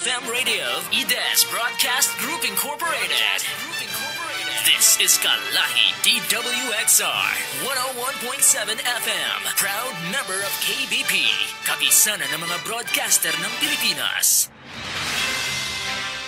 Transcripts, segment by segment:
FM radio, EDES Broadcast Group Incorporated. This is Kalahi DWXR 101.7 FM, proud member of KBP, kapisanan ng mga broadcaster ng Pilipinas.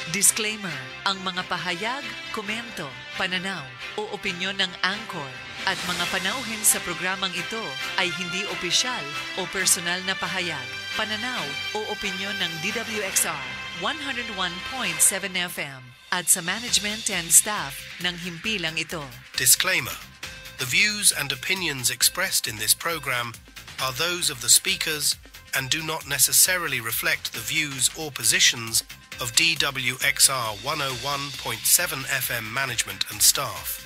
Disclaimer, ang mga pahayag, komento, pananaw o opinyon ng Anchor at mga panauhin sa programang ito ay hindi opisyal o personal na pahayag, pananaw o opinyon ng DWXR 101.7 FM at sa management and staff ng himpilang ito. Disclaimer. The views and opinions expressed in this program are those of the speakers and do not necessarily reflect the views or positions of DWXR 101.7 FM management and staff.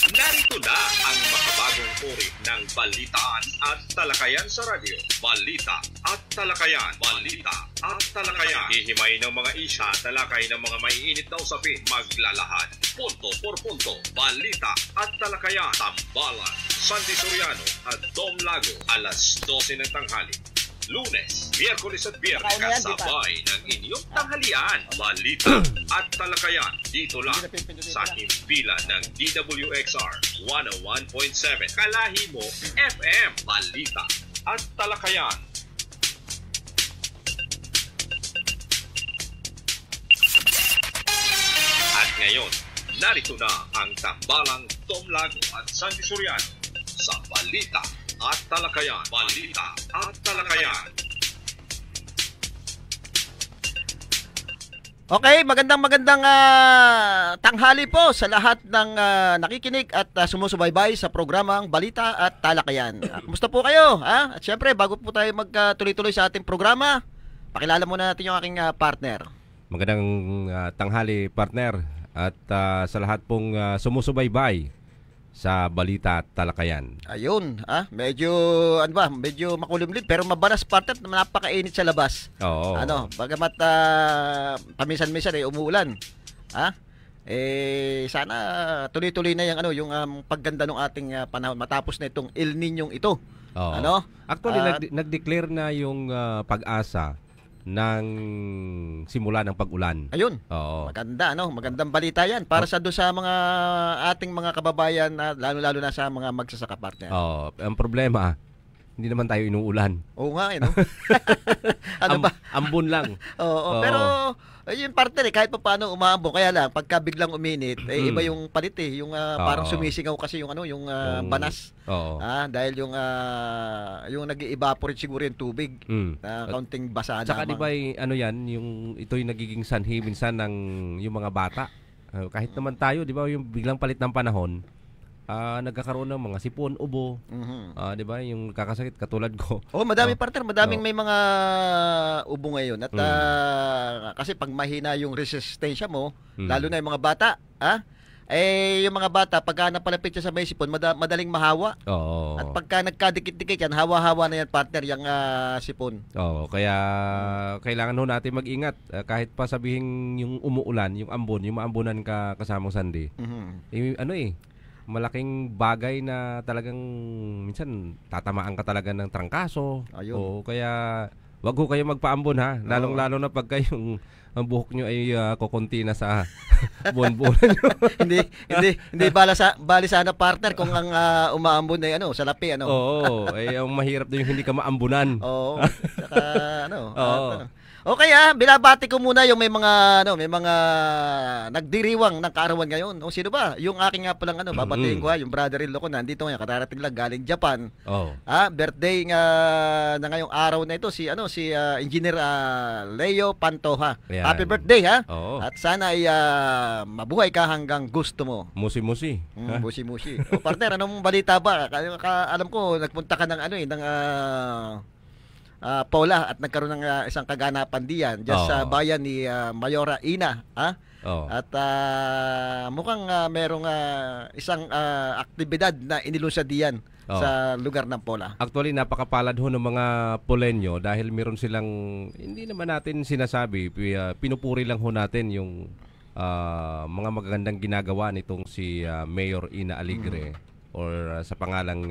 Narito na ang makabagong uri ng balitaan at talakayan sa radyo. Balita at talakayan. Balita at talakayan. Hihimay ng mga isya, talakay ng mga maiinit na usapin. Maglalahad. Punto por punto. Balita at talakayan. Tambalan, Sandy Soriano at Dom Lago. Alas 12 ng tanghali. Lunes, Miyerkules at Biyernes kasabay ng inyong tanghalian. Balita at talakayan dito lang sa himpilan ng DWXR 101.7 Kalahi mo FM. Balita at talakayan. At ngayon, narito na ang tambalang Tom Lago at Sandy Soriano sa Balita at talakayan. Balita at talakayan. Okay, magandang tanghali po sa lahat ng nakikinig at sumusubaybay sa programang Balita at Talakayan. Kumusta po kayo? Ha? At syempre, bago po tayo magtuloy-tuloy sa ating programa, pakilala muna natin yung aking partner. Magandang tanghali, partner, at sa lahat pong sumusubaybay sa Balita at Talakayan. Ayun, medyo medyo makulimlim pero mabanas partner, napakainit sa labas. Oo. Bagamat paminsan-minsan ay umuulan. Sana tuloy-tuloy na yung pagganda ng ating panahon matapos na itong El Niñong ito. Oo. Actually, nag-declare na yung Pag-asa ng simula ng pag-ulan. Ayun. Oo. Magandang balita 'yan para sa mga ating mga kababayan na lalo-lalo na sa mga magsasaka partner. Oo. Ang problema, hindi naman tayo inuulan. Oo nga, Ambon lang. Oo. Pero yung partner kahit pa paano umaambon, kaya lang pagka biglang uminit, iba yung palit yung parang sumisingaw kasi yung banas. Oo. Dahil yung nag-evaporate siguro yung tubig. Kaunting basa lamang. Saka di ba yung ito'y nagiging sanhi minsan ng yung mga bata. Kahit naman tayo, di ba, yung biglang palit ng panahon, nagkakaroon ng mga sipon, ubo. Di ba, yung kakasakit katulad ko. Madami partner, madaming may mga ubo ngayon. At kasi pag mahina yung resistensya mo, lalo na yung mga bata, yung mga bata, pagka napalapit siya sa may sipon, madaling mahawa. Oo. At pagka nagkadikit-dikit yan, hawa-hawa na yan partner, yung sipon. Oo, kaya kailangan natin mag-ingat. Kahit pa sabihin yung umuulan, yung ambon, yung maambunan ka kasamang Sandy. Malaking bagay na talagang minsan tatamaan ka talaga ng trangkaso. Ayun. O kaya wag ho kayo magpaambon ha. Lalong-lalo na pagka yung ang buhok nyo ay kukunti na sa buwan-buwan nyo. hindi bali sana partner kung ang umaambon ay sa lapi Oo, ang mahirap din yung hindi ka maambunan. Oo. Saka Okay binabati ko muna yung may mga nagdiriwang ng kaarawan ngayon. Sino ba? Yung aking nga palang babatiin ko yung brother-in-law ko nandito ngayon, kadarating lang galing Japan. Birthday na ngayong araw na ito si Engineer Leo Pantoja. Ayan. Happy birthday Oo. At sana ay mabuhay ka hanggang gusto mo. Musi-musi. Musi-musi. Partner, anong balita ba? Alam ko nagpunta ka ng Paula at nagkaroon ng isang kaganapan diyan sa bayan ni Mayora Ina. At mukhang merong isang aktibidad na inilunsad diyan sa lugar ng Paula. Actually, napakapalad ho ng mga Polenyo dahil meron silang, hindi naman natin sinasabi, pinupuri lang ho natin yung mga magagandang ginagawa nitong si Mayor Ina Alegre. or sa pangalang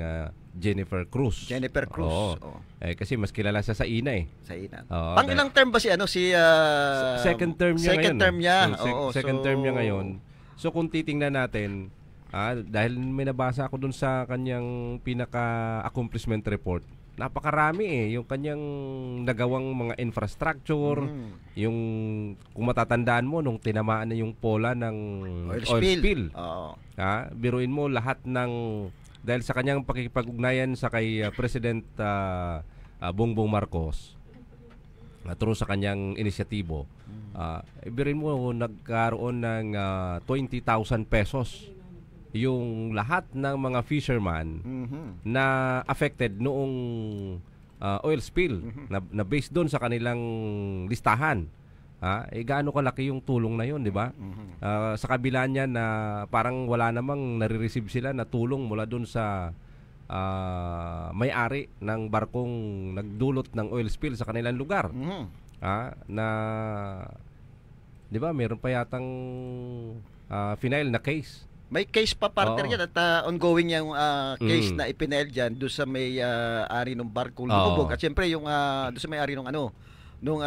Jennifer Cruz. Jennifer Cruz. Oo. Oo. Kasi mas kilala siya sa ina eh. Sa ina. Oo, Pang ilang term ba si second term niya second ngayon. term niya. Second term niya ngayon. So kung titingnan natin, dahil may nabasa ako dun sa kanyang pinaka-accomplishment report, napakarami yung kanyang nagawang mga infrastructure, yung kung matatandaan mo nung tinamaan na yung pola ng oil spill. Oo. Biruin mo lahat ng dahil sa kanyang pakikipag-ugnayan sa kay President Bongbong Marcos, through sa kanyang inisyatibo, biruin mo nagkaroon ng 20,000 pesos yung lahat ng mga fisherman na affected noong oil spill na based doon sa kanilang listahan. Gaano kalaki yung tulong na yun, di ba? Sa kabila niya na parang wala namang nare-receive sila na tulong mula doon sa may-ari ng barkong nagdulot ng oil spill sa kanilang lugar. Na di ba meron pa yatang final na case. May case pa partner yan at ongoing yung case na ipinail dyan doon sa may ari ng barkong lumubog. At syempre yung doon sa may ari ng nung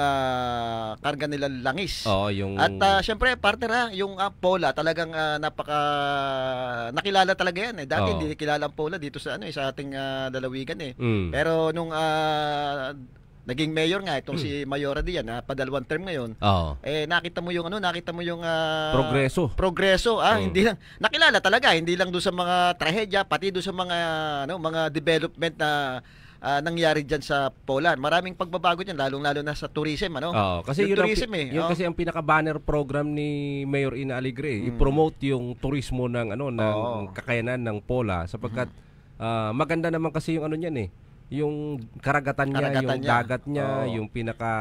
karga nila langis. Yung at syempre partner yung Pola talagang nakilala talaga yan eh. Dati hindi kilala ang Pola dito sa sa ating lalawigan eh. Pero nung naging mayor nga itong si Mayora Dian padalawang term ngayon. Nakita mo yung progreso. Hindi lang nakilala talaga, hindi lang doon sa mga trahedya, pati doon sa mga mga development na nangyari diyan sa Pola. Maraming pagbabago diyan lalong-lalo na sa tourism kasi yung tourism yun kasi ang pinaka-banner program ni Mayor Ina Alegre, i-promote yung turismo ng ng kakayanan ng Pola sapagkat maganda naman kasi yung niyan yung karagatan niya, yung dagat niya, yung pinaka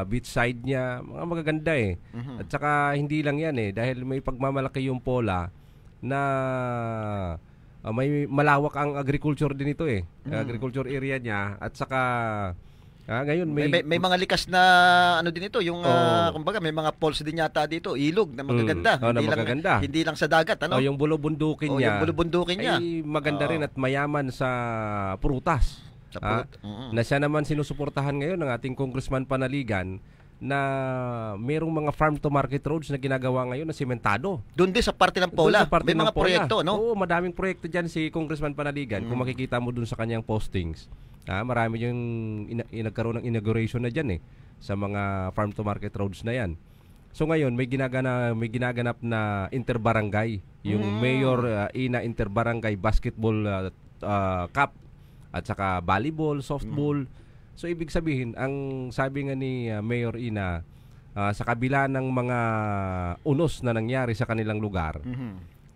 beach side niya, mga magaganda At saka hindi lang yan dahil may pagmamalaki yung Pola na may malawak ang agriculture din ito agriculture area niya at saka ngayon may mga likas na din ito yung kumbaga may mga falls din yata dito, ilog na magaganda. Hindi lang sa dagat yung bulubundukin niya. Yung bulubundukin niya ay maganda rin at mayaman sa prutas. Na siya naman sinusuportahan ngayon ng ating Congressman Panaligan na merong mga farm to market roads na ginagawa ngayon na sementado. Doon din sa parte ng Pola. May mga proyekto, Oo, madaming proyekto diyan si Congressman Panaligan. Kung makikita mo doon sa kanyang postings, marami yung nagkaroon ng inauguration na diyan sa mga farm to market roads na yan. So ngayon may ginaganap na interbarangay, yung Mayor Ina Interbarangay Basketball Cup at saka volleyball, softball. So ibig sabihin, ang sabi nga ni Mayor Ina, sa kabila ng mga unos na nangyari sa kanilang lugar,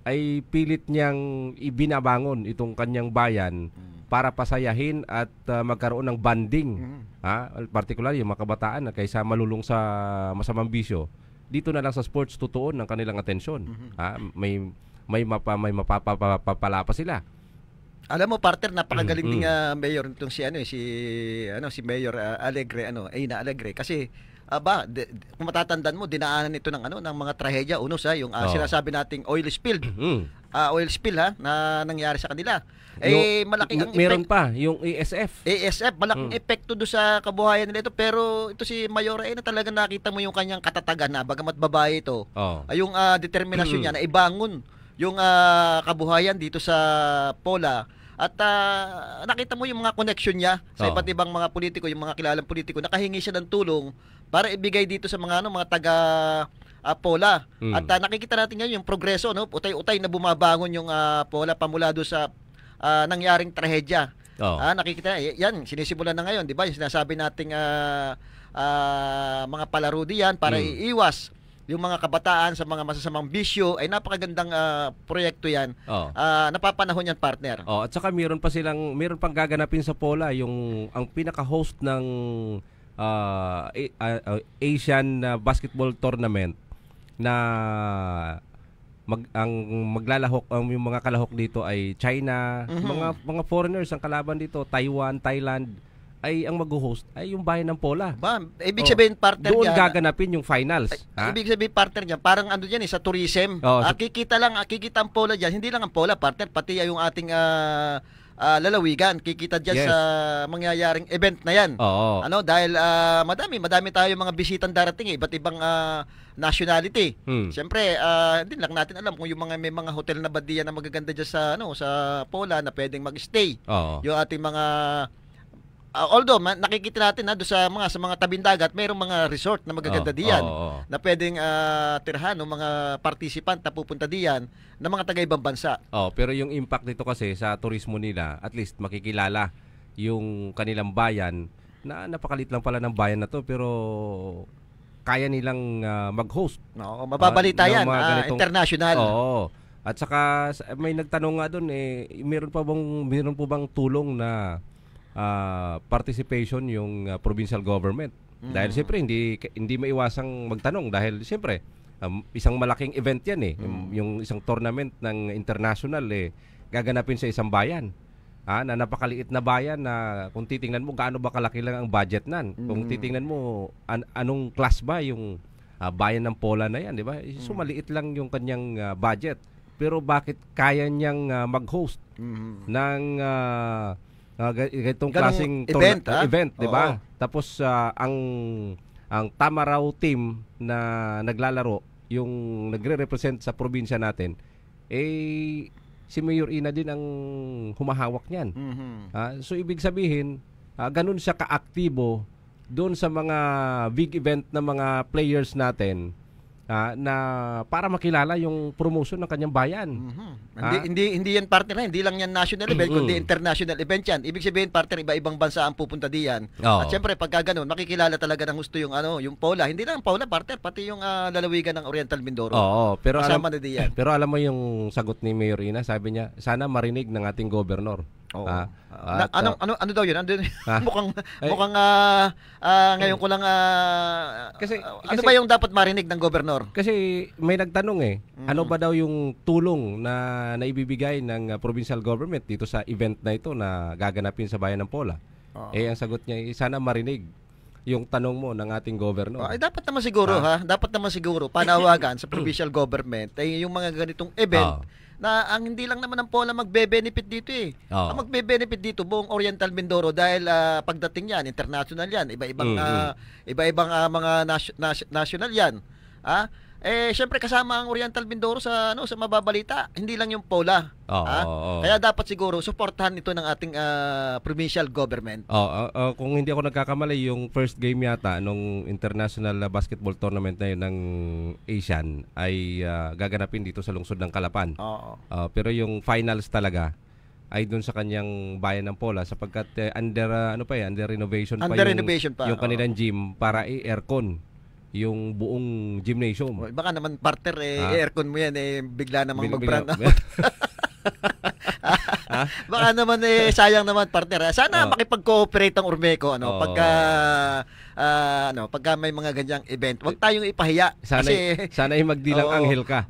ay pilit niyang ibinabangon itong kanyang bayan para pasayahin at magkaroon ng banding. Particular yung mga kabataan na kaysa malulong sa masamang bisyo, dito na lang sa sports tutuon ng kanilang atensyon. May mapapala pa sila. Alam mo partner, napakagaling ding mayor nitong si Mayor Alegre, Ina Alegre kasi kung matatandaan mo dinaanan ito ng ng mga trahedya unos yung sinasabi nating oil spill. Oil spill na nangyari sa kanila. Malaki ang meron pa yung ASF. Malaking epekto do sa kabuhayan nila ito, pero ito si Mayor na talagang nakita mo yung kanyang katatagan na bagamat babae ito. Yung determinasyon niya na ibangon yung kabuhayan dito sa Pola. At nakita mo yung mga connection niya sa iba't ibang mga politiko, yung mga kilalang politiko, nakahingi siya ng tulong para ibigay dito sa mga mga taga Pola. At nakikita natin ngayon yung progreso, utay-utay na bumabangon yung Pola pamula do sa nangyaring trahedya. Nakikita yan, sinisimulan na ngayon, 'di ba? Yung sinasabi nating mga palaro diyan para iiwas yung mga kabataan sa mga masasamang bisyo, ay napakagandang proyekto yan. Napapanahon yan, partner. At saka meron pang gaganapin sa Pola ang pinaka-host ng Asian Basketball Tournament na maglalahok yung mga kalahok dito ay China, mga foreigners ang kalaban dito, Taiwan, Thailand, ay ang mag-host ay yung bayan ng Pola. Ba, ibig sabihin partner doon niya. gaganapin yung finals. Ibig sabihin partner niya, parang ano diyan sa tourism. Kikita ang Pola diyan, hindi lang ang Pola partner, pati yung ating lalawigan, kikita diyan sa mangyayaring event na 'yan. Oo. Dahil madami tayo mga bisitang darating iba't ibang nationality. Siyempre, hindi lang natin alam kung yung may mga hotel na badiyan na magaganda diyan sa Pola na pwedeng mag-stay. Yung ating mga although nakikita natin doon sa mga tabing dagat, mayroong mga resort na magaganda diyan na pwedeng tirhan ng mga participant na pupunta diyan na mga taga-ibang bansa. Pero yung impact nito kasi sa turismo nila, at least makikilala yung kanilang bayan na napakalit lang pala ng bayan na to, pero kaya nilang mag-host. Mababalita yan, international. At saka may nagtanong nga doon meron po bang tulong na participation yung provincial government? Dahil siyempre hindi maiwasang magtanong dahil siyempre isang malaking event yan yung isang tournament ng international gaganapin sa isang bayan. Na napakaliit na bayan na kung titingnan mo gaano ba kalaki lang ang budget nan. Kung titingnan mo anong class ba yung bayan ng Pola na yan, di ba? So maliit lang yung kanyang budget. Pero bakit kaya niyang mag-host ng ganitong klaseng event, di ba? Tapos ang Tamaraw team na naglalaro, yung nagre-represent sa probinsya natin, si Mayor Ina din ang humahawak niyan. So ibig sabihin, ganun siya kaaktibo doon sa mga big event na mga players natin na para makilala yung promotion ng kanyang bayan. Hindi yan partner, hindi lang yan national event, kundi international event yan. Ibig sabihin partner, iba-ibang bansa ang pupunta diyan. At syempre pagka ganun, makikilala talaga ng gusto yung yung Pola. Hindi lang ang Pola partner, pati yung lalawigan ng Oriental Mindoro. Pero alam mo yung sagot ni Mayor Ina, sabi niya, sana marinig ng ating gobernur. Ano daw yun? Mukhang ngayon ko lang kasi ano ba yung dapat marinig ng gobernador? Kasi may nagtanong ano ba daw yung tulong na naibibigay ng provincial government dito sa event na ito na gaganapin sa bayan ng Pola? Ang sagot niya, sana marinig yung tanong mo ng ating governor. Dapat naman siguro dapat naman siguro panawagan sa provincial government yung mga ganitong event na ang hindi lang naman ng Pola magbe-benefit dito Ang magbe-benefit dito buong Oriental Mindoro dahil pagdating yan, international yan, iba-ibang mga national yan. Syempre kasama ang Oriental Mindoro sa mababalita, hindi lang yung Pola. Kaya dapat siguro suportahan ito ng ating provincial government. Kung hindi ako nagkakamali, yung first game yata nung international basketball tournament na yun ng Asian ay gaganapin dito sa lungsod ng Calapan. Pero yung finals talaga ay doon sa kanyang bayan ng Pola sapagkat under renovation yung kanilang gym para i-aircon yung buong gymnasium. Baka naman partner aircon mo yan bigla namang mag-brand out. Baka naman sayang naman partner. Sana makipag-cooperate ang Urmeco pagka may mga ganyang event. Huwag tayong ipahiya. Sana magdilang anghel ka.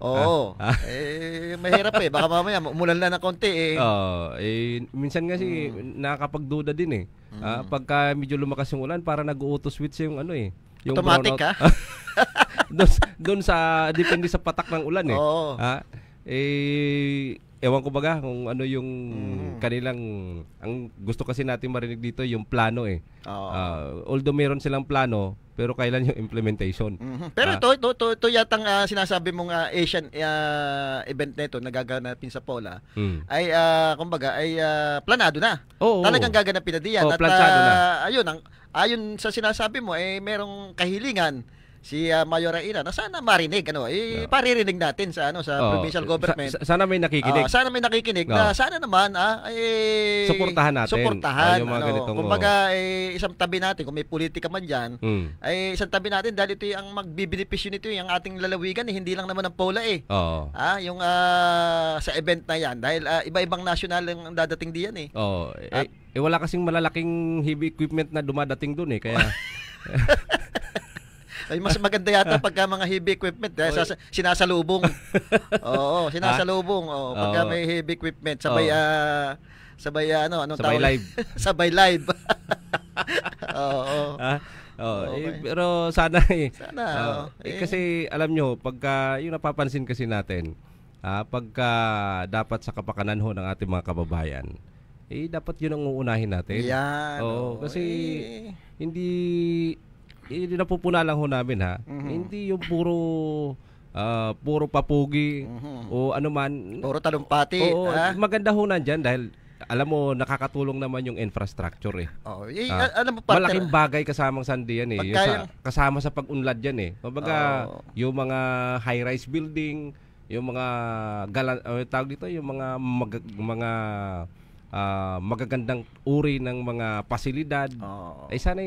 Mahirap baka mamaya umulan lang ng konti minsan kasi nakakapagduda din pagka medyo lumakas yung ulan para nag-auto switch yung yung automatic ka? Doon sa depende sa patak ng ulan ewan ko baga kung ano yung kanilang ang gusto kasi natin marinig dito yung plano although meron silang plano pero kailan yung implementation. Pero ito yatang sinasabi mong Asian event na ito nagaganapin sa Pola ay kumbaga ay planado na. Talagang gaganapin na diyan at ayon sa sinasabi mo merong kahilingan si Mayor Ina na sana marinig paririnig natin sa provincial government. Sana may nakikinig. Na sana naman suportahan natin. Yung mga ganitong kumbaga isang tabi natin kung may politika man diyan ay isang tabi natin dahil ito ang magbibenepisyo nito yung ating lalawigan hindi lang naman ang Pola yung sa event na yan dahil iba-ibang national ang dadating diyan wala kasing malalaking heavy equipment na dumadating doon kaya ay mas maganda yata pagka mga heavy equipment sinasalubong. Sinasalubong. Pagka may heavy equipment sabay live. Sabay live. Oo. Okay. Pero sana Sana. kasi alam nyo, pagka yung napapansin kasi natin, pagka dapat sa kapakanan ho ng ating mga kababayan, dapat yun ang uunahin natin. Yan. Kasi hindi napupuna lang ho namin Hindi yung puro papugi o ano man. Puro talumpati. Oo, maganda ho nandyan dahil alam mo, nakakatulong naman yung infrastructure Alam mo, partner, malaking bagay kasamang sandi yan kasama sa pag-unlad yan yung mga high-rise building, yung mga tawag dito, yung mga magagandang uri ng mga pasilidad. Sana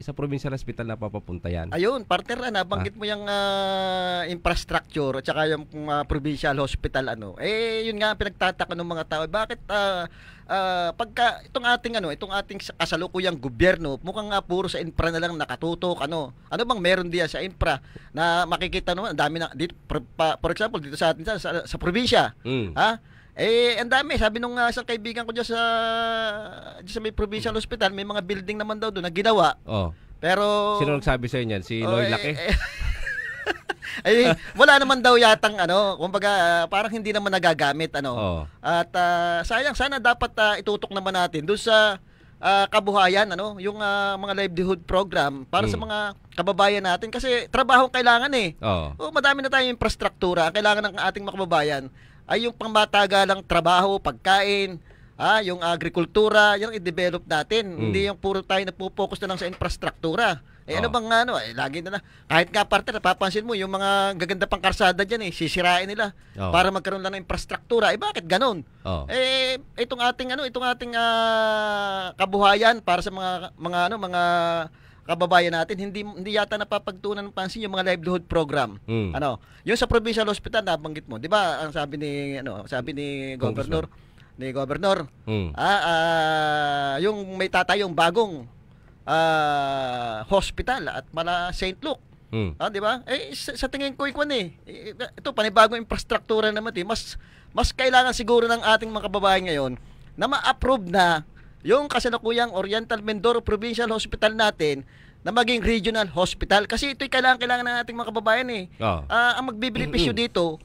sa provincial hospital na papapunta yan. Ayun, partner, nabanggit mo yung infrastructure at saka yung provincial hospital yun nga pinagtataka ng mga tao. Bakit pagka itong ating kasalukuyang gobyerno mukhang puro sa infra na lang nakatutok. Ano bang meron diyan sa infra na makikita naman, ang dami na dito, for example dito sa atin sa probinsya. Ang dami. Sabi nung isang kaibigan ko diyan sa may provincial hospital, may mga building naman daw doon na ginawa. Pero sino nagsabi sa inyo? Si Loy Laki? Wala naman daw yatang kumbaga parang hindi naman nagagamit At sayang, sana dapat itutok naman natin doon sa kabuhayan yung mga livelihood program para sa mga kababayan natin kasi trabaho kailangan madami na tayong infrastruktura. Ang kailangan ng ating mga kababayan ay yung pangmatagalang trabaho, pagkain, yung agrikultura, yung i-develop natin. Hindi yung puro tayo nagpo-focus na lang sa infrastruktura. Ano bang lagi na kahit nga partner, napapansin mo yung mga gaganda pang karsada diyan sisirain nila para magkaroon lang ng infrastruktura. Bakit ganoon? Itong ating kabuhayan para sa mga kababayan natin, hindi yata napapagtuunan ng pansin yung mga livelihood program. Yung sa provincial hospital nabanggit mo, 'di ba? Ang sabi ni Governor, yung may tatayong bagong hospital at mala St. Luke. 'Di ba? Sa tingin ko ito panibagong infrastruktura naman mas kailangan siguro ng ating mga kababayan ngayon na ma-approve na yung kasalukuyang Oriental Mindoro Provincial Hospital natin na maging regional hospital kasi ito'y kailangan ng ating mga kababayan ang magbibenepisyo dito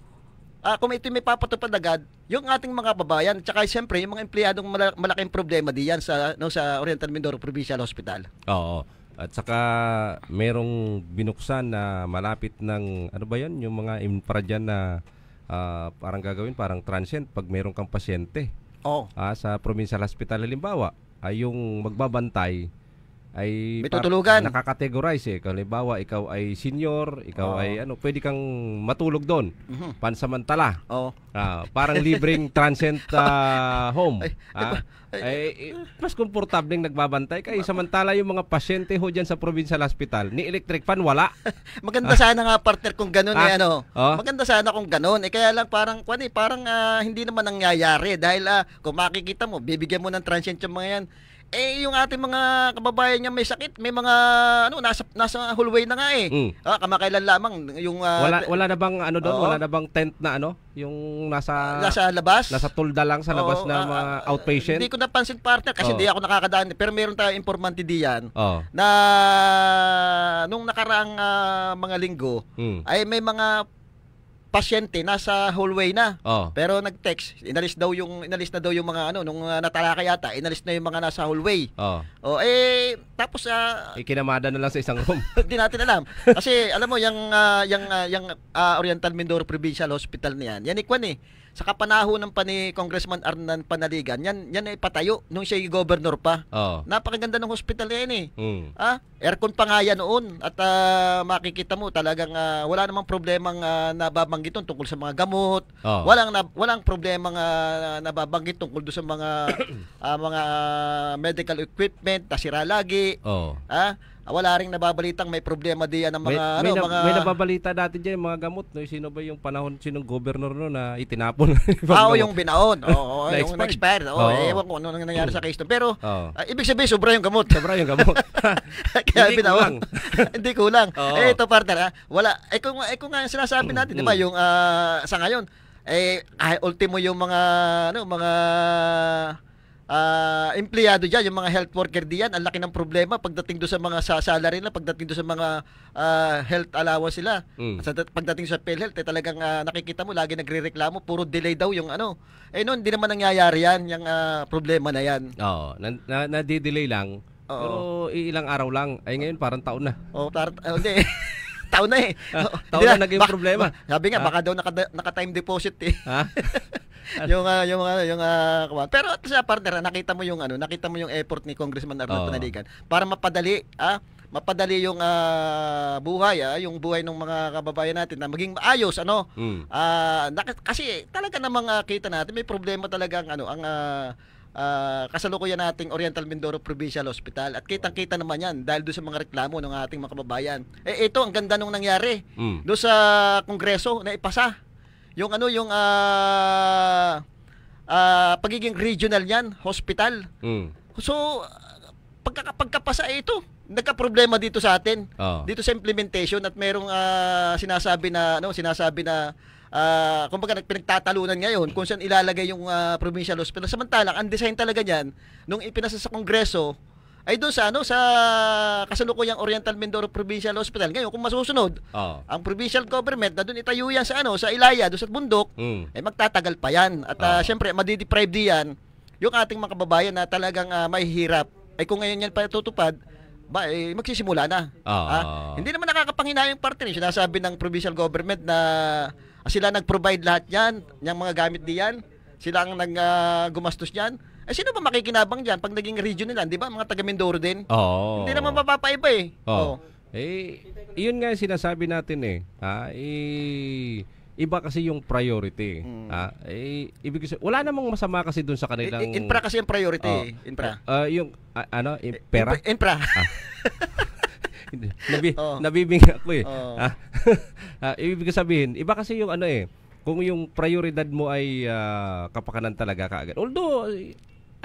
kung ito may papatupad agad yung ating mga kababayan tsaka siyempre yung mga empleyadong malaking problema diyan sa Oriental Mindoro Provincial Hospital. At saka merong binuksan na malapit ng yung mga infra dyan na parang gagawin parang transient pag meron kang pasyente. Sa provincial hospital halimbawa ay yung magbabantay ay may tutulugan, nakakategorize halimbawa ikaw ay senior, ikaw ay pwede kang matulog doon pansamantala. Parang libreng transient home. Mas komportableng nagbabantay kay samantala yung mga pasyente ho dyan sa provincial hospital ni electric fan wala. Maganda sana nga partner kung ganoon maganda sana kung ganoon kaya lang parang hindi naman nangyayari dahil kung makikita mo bibigyan mo ng transient yung mga yan yung ating mga kababayan niya may sakit, may mga nasa hallway na nga kamakailan lamang yung wala na bang doon, wala na bang tent na yung nasa labas, nasa tulda lang sa labas na mga outpatient. Hindi ko napansin partner kasi hindi ako nakakadaan pero meron tayong informante diyan na nung nakaraang mga linggo ay may mga pasyente nasa hallway na. Pero nag-text, inalis na daw yung mga nung natalakay yata, inalis na yung mga nasa hallway. Tapos ikinamada na lang sa isang room. Hindi natin alam. Kasi alam mo yung Oriental Mindoro Provincial Hospital niyan. Yan sa kapanahon ng ni Congressman Arnan Panaligan, yan ay patayo nung siya yung governor pa. Napakaganda ng hospital yan aircon pa nga yan noon at makikita mo talagang wala namang problemang nababanggit tungkol sa mga gamot. Walang problemang nababanggit tungkol do sa mga mga medical equipment na sira lagi. Wala ring nababalitang may problema diyan ng mga may nababalita dati diyan mga gamot sino ba yung panahon sinong governor na itinapon yung binaon yung expired ewan ko ano nangyari sa case pero ibig sabihin sobra yung gamot kaya binaon hindi kulang ito partner wala kung nga sinasabi natin di ba yung sa ngayon ultimo yung mga empleyado diyan, yung mga health worker diyan, ang laki ng problema pagdating do sa mga salary nila, pagdating do sa mga health allowance sila. Pagdating sa PhilHealth, talagang nakikita mo lagi nagrereklamo, puro delay daw yung ano. Noon hindi naman nangyayari yan, yung problema na yan. Oo, na-delay lang. Oo. Pero ilang araw lang. Ay ngayon parang taon na. Hindi. Taon na eh. Taon na naging problema. Sabi nga baka daw naka-time deposit eh. Ha? Pero at sa partner, nakita mo yung effort ni Congressman Arnold Panaligan para mapadali yung buhay, yung buhay ng mga kababayan natin na maging maayos kasi talaga namang kita natin may problema talaga ang kasalukuyan nating Oriental Mindoro Provincial Hospital at kitang-kita naman yan dahil doon sa mga reklamo ng ating mga kababayan. Ito ang ganda nung nangyari doon sa Kongreso na ipasa yung pagiging regional niyan, hospital. So pagkapasa ito, nagka-problema dito sa atin. Dito sa implementation at merong sinasabi na kumbaga pinagtatalunan ngayon kung saan ilalagay yung provincial hospital. Samantalang ang design talaga niyan nung ipinasa sa Kongreso ay doon sa sa kasalukuyang Oriental Mindoro Provincial Hospital. Ngayon kung masusunod, ang provincial government na doon itayo yan sa Ilaya, doon sa bundok, magtatagal pa yan. At syempre madideprive diyan yung ating mga kababayan na talagang mahihirap. Kung ngayon yan pa tutupad, magsisimula na. Hindi naman nakakapanghina yung parte niya. Sinasabi ng provincial government na sila nag-provide lahat yan, yung mga gamit diyan, sila ang gumastos diyan. Sino ba makikinabang diyan pag naging region nila, 'di ba? Mga taga Mindoro din. Hindi naman mapapaiba eh. Iyon nga yung sinasabi natin iba kasi yung priority. Ibig sabihin, wala namang masama kasi doon sa kanilang infra kasi yung priority, infra. Yung pera? Infra. Nabibing ako eh. Ibig sabihin, iba kasi yung kung yung prioridad mo ay kapakanan talaga kaagad. Although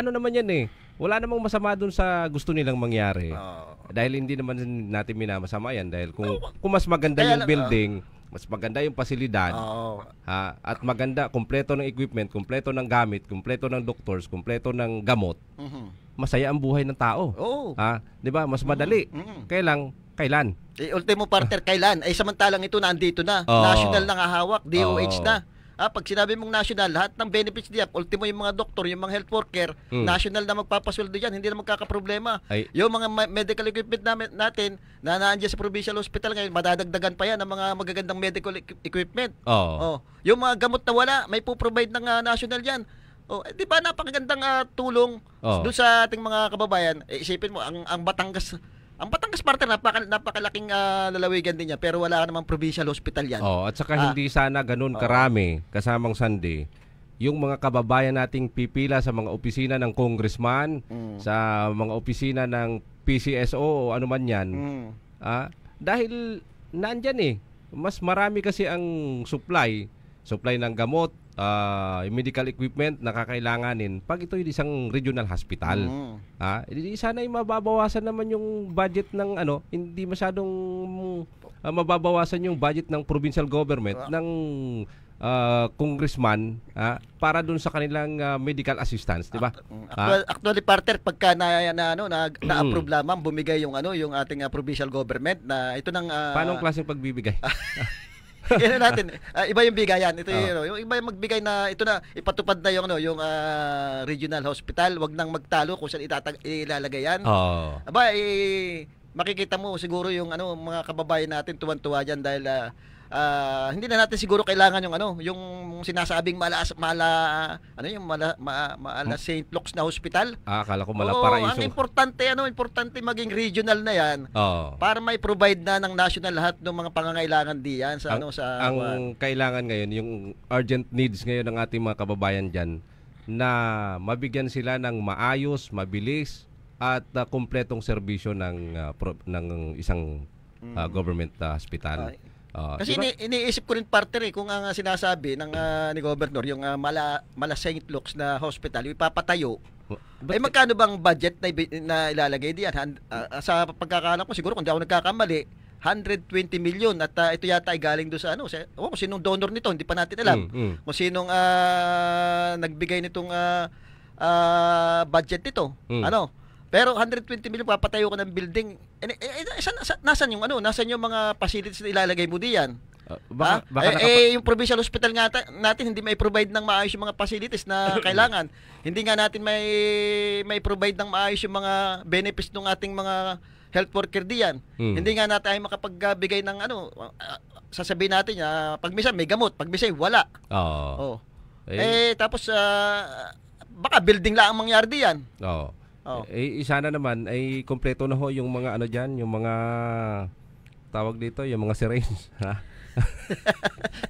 naman yan wala namang masama dun sa gusto nilang mangyari. Dahil hindi naman natin minamasama yan dahil kung mas maganda yung building, mas maganda yung pasilidad, at maganda, kumpleto ng equipment, kumpleto ng gamit, kumpleto ng doctors, kumpleto ng gamot, masaya ang buhay ng tao. 'Di ba? Mas madali. Kailan? Ultimo partner, kailan? Samantalang ito nandito na. National na hawak, DOH na. Pag sinabi mong national, lahat ng benefits diyan, ultimo yung mga doktor, yung mga health worker, national na magpapasweldo diyan, hindi na magkakaproblema. Yung mga medical equipment natin na naandiyan sa provincial hospital ngayon, madadagdagan pa yan ng mga magagandang medical equipment. Yung mga gamot na wala, may po-provide ng national yan. Di ba napakagandang tulong doon sa ating mga kababayan. Isipin mo, ang Batangas partner, napakalaking lalawigan din niya, pero wala namang provincial hospital yan. At saka hindi sana ganun karami kasamang Sunday yung mga kababayan nating pipila sa mga opisina ng congressman, sa mga opisina ng PCSO o ano man yan. Dahil nandyan mas marami kasi ang supply ng gamot, medical equipment na kakailanganin pag ito yung isang regional hospital. Sana ay mababawasan naman yung budget ng hindi masyadong mababawasan yung budget ng provincial government ng congressman para dun sa kanilang medical assistance, di ba? Actually partner, pagka na-approve lamang bumigay yung ating provincial government na ito ng paano ang klaseng pagbibigay? Yan natin. Iba yung bigayan. Ito yung iba yung magbigay na ito na ipatupad na yung regional hospital. Wag nang magtalo kung saan ilalagay yan. Makikita mo siguro yung mga kababayan natin tuwan-tuwa diyan dahil hindi na natin siguro kailangan yung sinasabing Mala St. Luke's na hospital. Akala ko Mala Paraiso. Ang importante maging regional na yan para may provide na ng national lahat ng mga pangangailangan diyan sa ang kailangan ngayon, yung urgent needs ngayon ng ating mga kababayan diyan na mabigyan sila ng maayos, mabilis at kumpletong serbisyo ng isang government hospital. Kasi diba? Iniisip ko rin partner kung ang sinasabi ng ni Governor yung Mala St. Luke's na hospital ipapatayo. Magkano bang budget na ilalagay diyan? Sa pagkakaalam ko siguro kung di ako nagkakamali 120 million at ito yata ay galing doon sa kung sinong donor nito, hindi pa natin alam. Kung sinong nagbigay nitong budget nito. Ano? Pero 120 million papatayo ko ng building. Nasaan yung Nasaan yung mga facilities na ilalagay mo diyan? Yung provincial hospital nga natin hindi may provide ng maayos yung mga facilities na kailangan. Hindi nga natin may provide ng maayos yung mga benefits ng ating mga health worker diyan. Hindi nga natin ay makapagbigay ng sasabihin natin pag minsan may gamot, pag minsan wala. Tapos baka building lang ang mangyari diyan. Sana naman ay kumpleto na ho yung mga diyan, yung mga tawag dito, yung mga syringe.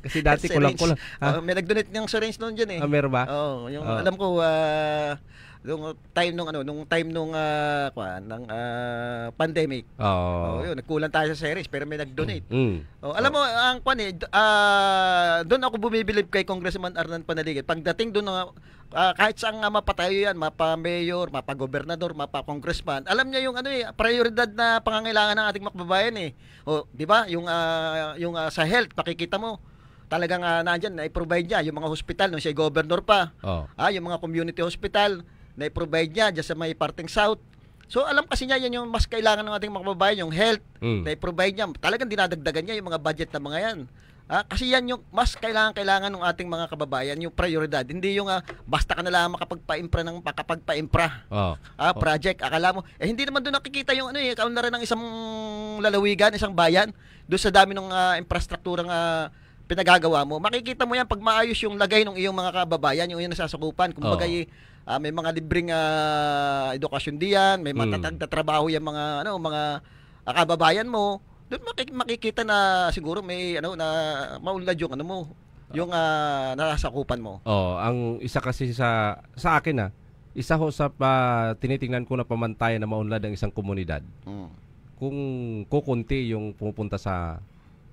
Kasi dati kulang. May nag-donate ng syringe noon diyan meron ba? Yung alam ko nung time nung pandemic. Yun, nagkulang tayo sa syringe pero may nag-donate. Alam mo ang doon ako bumibilib kay Congressman Arnan Panaligid. Pagdating doon kahit saan mapatayo yan, mapa-mayor, mapa-gobernador, mapa-congressman, alam niya yung prioridad na pangangailangan ng ating makbabayan di ba? Yung sa health, pakikita mo talagang nandiyan na i-provide niya yung mga hospital nung siya governor pa. Yung mga community hospital na i-provide niya diyan sa may parting south. So alam kasi niya yan yung mas kailangan ng ating makbabayan, yung health na i-provide niya. Talagang dinadagdagan niya yung mga budget na mga yan. Kasi yan yung mas kailangan ng ating mga kababayan, yung prioridad. Hindi yung basta ka na lang makapagpa-impra project. Akala mo, hindi naman doon nakikita yung kaunlaran ng isang lalawigan, isang bayan, doon sa dami ng infrastrukturang pinagagawa mo. Makikita mo yan pag maayos yung lagay ng iyong mga kababayan, yung iyong nasasakupan. Kumbaga, may mga libreng edukasyon diyan, may matatag na trabaho yung mga kababayan mo. Doon makikita na siguro may na maunlad yung yung nasasakupan mo. Ang isa kasi sa akin isa ho sa tinitingnan ko na pamantayan na maunlad ang isang komunidad. Kung kukunti yung pumupunta sa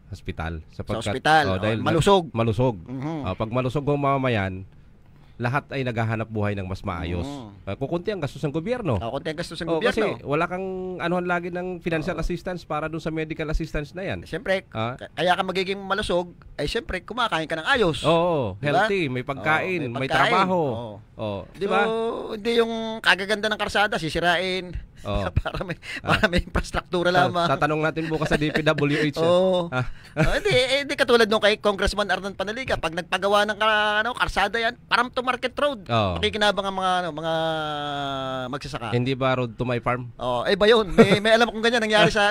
hospital dahil malusog. Pag malusog ang mamamayan, lahat ay naghahanap buhay ng mas maayos. Kukunti ang gastos ng gobyerno. Kukunti ang gastos ng gobyerno. Kasi wala kang anuhan lagi ng financial assistance para doon sa medical assistance na yan. Siyempre, kaya ka magiging malusog, ay siyempre, kumakain ka ng ayos. Healthy, may pagkain, may trabaho. Di ba? So, hindi yung kagaganda ng karsada, sisirain. Para may infrastruktura lamang. Tatanong natin bukas sa DPWH. Hindi katulad nung kay Congressman Arnan Panaliga, pag nagpagawa ng karsada yan, parang to market road. Makikinabang ang mga magsasaka. Hindi ba road to my farm? Ba yun? May alam akong ganyan nangyari sa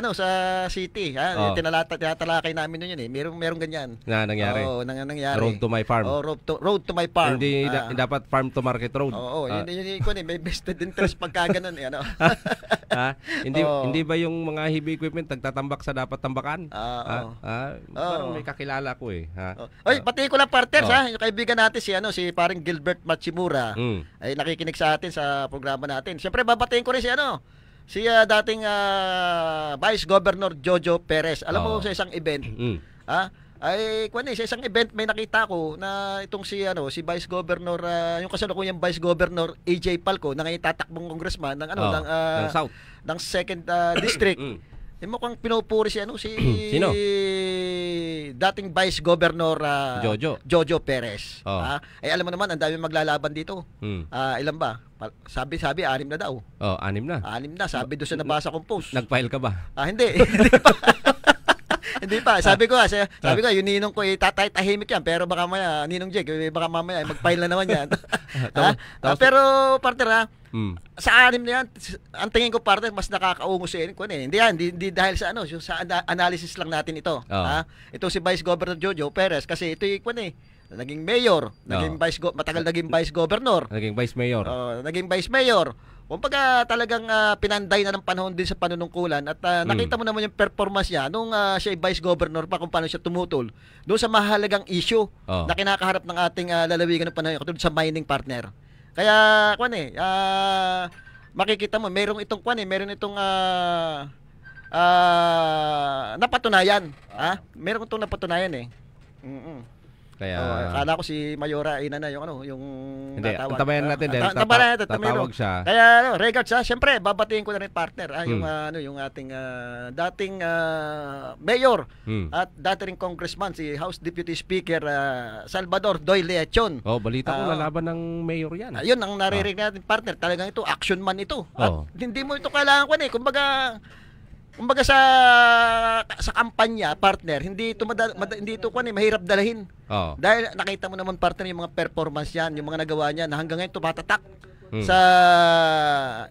city. Tinatalakay namin nun yun Merong ganyan. Nangyari. Nangyari. Road to my farm. Road to my farm. Hindi dapat farm to market road. Yun may vested interest pagka ganun Hindi ba yung mga heavy equipment nagtatambak sa dapat tambakan? Parang may kakilala ko pati ko lang partners yung kaibigan natin si paring Gilbert Machimura ay nakikinig sa atin sa programa natin. Siyempre babatiin ko rin si dating Vice Governor Jojo Perez. Alam mo sa isang event sa isang event may nakita ko na itong si Vice Governor yung kasalukuyang Vice Governor AJ Palco na ngayon tatakbong congressman ng South ng 2nd District. Mukhang pinupuri si Sino? Dating Vice Governor Jojo Perez. Alam mo naman ang dami maglalaban dito. Ilan ba? Sabi 6 na daw. 6 na. 6 na sabi doon sa nabasa kong post. Nag-file ka ba? Hindi pa. Hindi pa. Sabi ko, yung ninong ko tahimik yan. Pero baka maya, ninong Jake, baka mamaya mag-file na naman yan. Pero, partner sa 6 na yan, ang tingin ko, partner, mas nakakaungo siya. Hindi dahil sa sa analysis lang natin ito. Ito si Vice Governor Jojo Perez, kasi ito naging mayor, matagal naging Vice Governor. Naging Vice Mayor. Naging Vice Mayor. Kumbaga talagang pinanday na ng panahon din sa panunungkulan at nakita mo naman yung performance niya nung siya ay Vice Governor pa kung paano siya tumutol doon sa mahalagang issue na kinakaharap ng ating lalawigan ng panahon katulad sa mining partner. Kaya makikita mo meron itong napatunayan. Meron itong napatunayan Kaya akala ko si Mayora ina na yung yung hindi, tatawag. tabayan natin din. Tatawag siya. Kaya regards syempre babatiin ko na rin partner yung yung ating dating mayor at dating congressman si House Deputy Speaker Salvador Doy Leachon. Balita ko lalaban ng mayor yan. Ayun ang naririnig natin partner, talagang ito action man ito. At hindi mo ito kailangan kumbaga sa kampanya partner, hindi ito mahirap dalahin. Dahil nakita mo naman partner yung mga performance yan, yung mga nagawa niya na hanggang ngayon tumatatak sa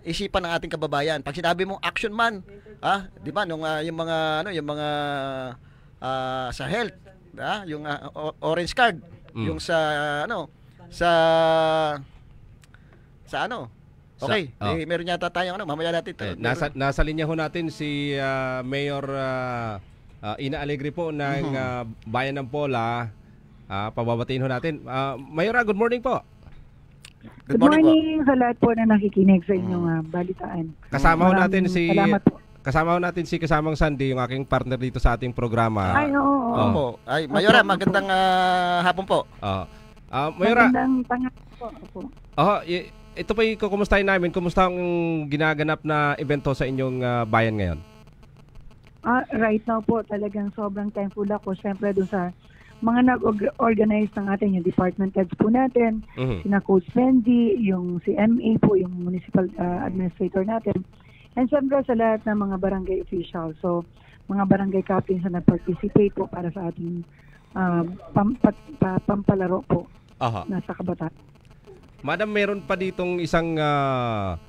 isipan ng ating kababayan. Pag sinabi mong action man, di ba nung yung mga sa health, yung orange card, yung sa okay, meron yata tayong mamaya natin. Nasa linya ho natin si Mayor Ina Alegre po ng Bayan ng Pola. Pababatiin ho natin. Mayora, good morning po. Good morning sa lahat po na nakikinig sa inyong balitaan. Kasama ho natin si salamat po. Kasamang Sandy, yung aking partner dito sa ating programa. Ay, oo. Ay, Mayora, magandang hapon po. Mayora. Magandang tanghali po. Ito pa yung kukumustahin namin. Kumusta ang ginaganap na evento sa inyong bayan ngayon? Right now po, talagang sobrang thankful ako. Siyempre doon sa mga nag-organize ng ating yung department heads po natin, sina Coach Benji, yung si MA po, yung municipal administrator natin, and siyempre sa lahat ng mga barangay officials. So, mga barangay captains na nag-participate po para sa ating pampalaro po nasa kabataan. Madam, meron pa ditong isang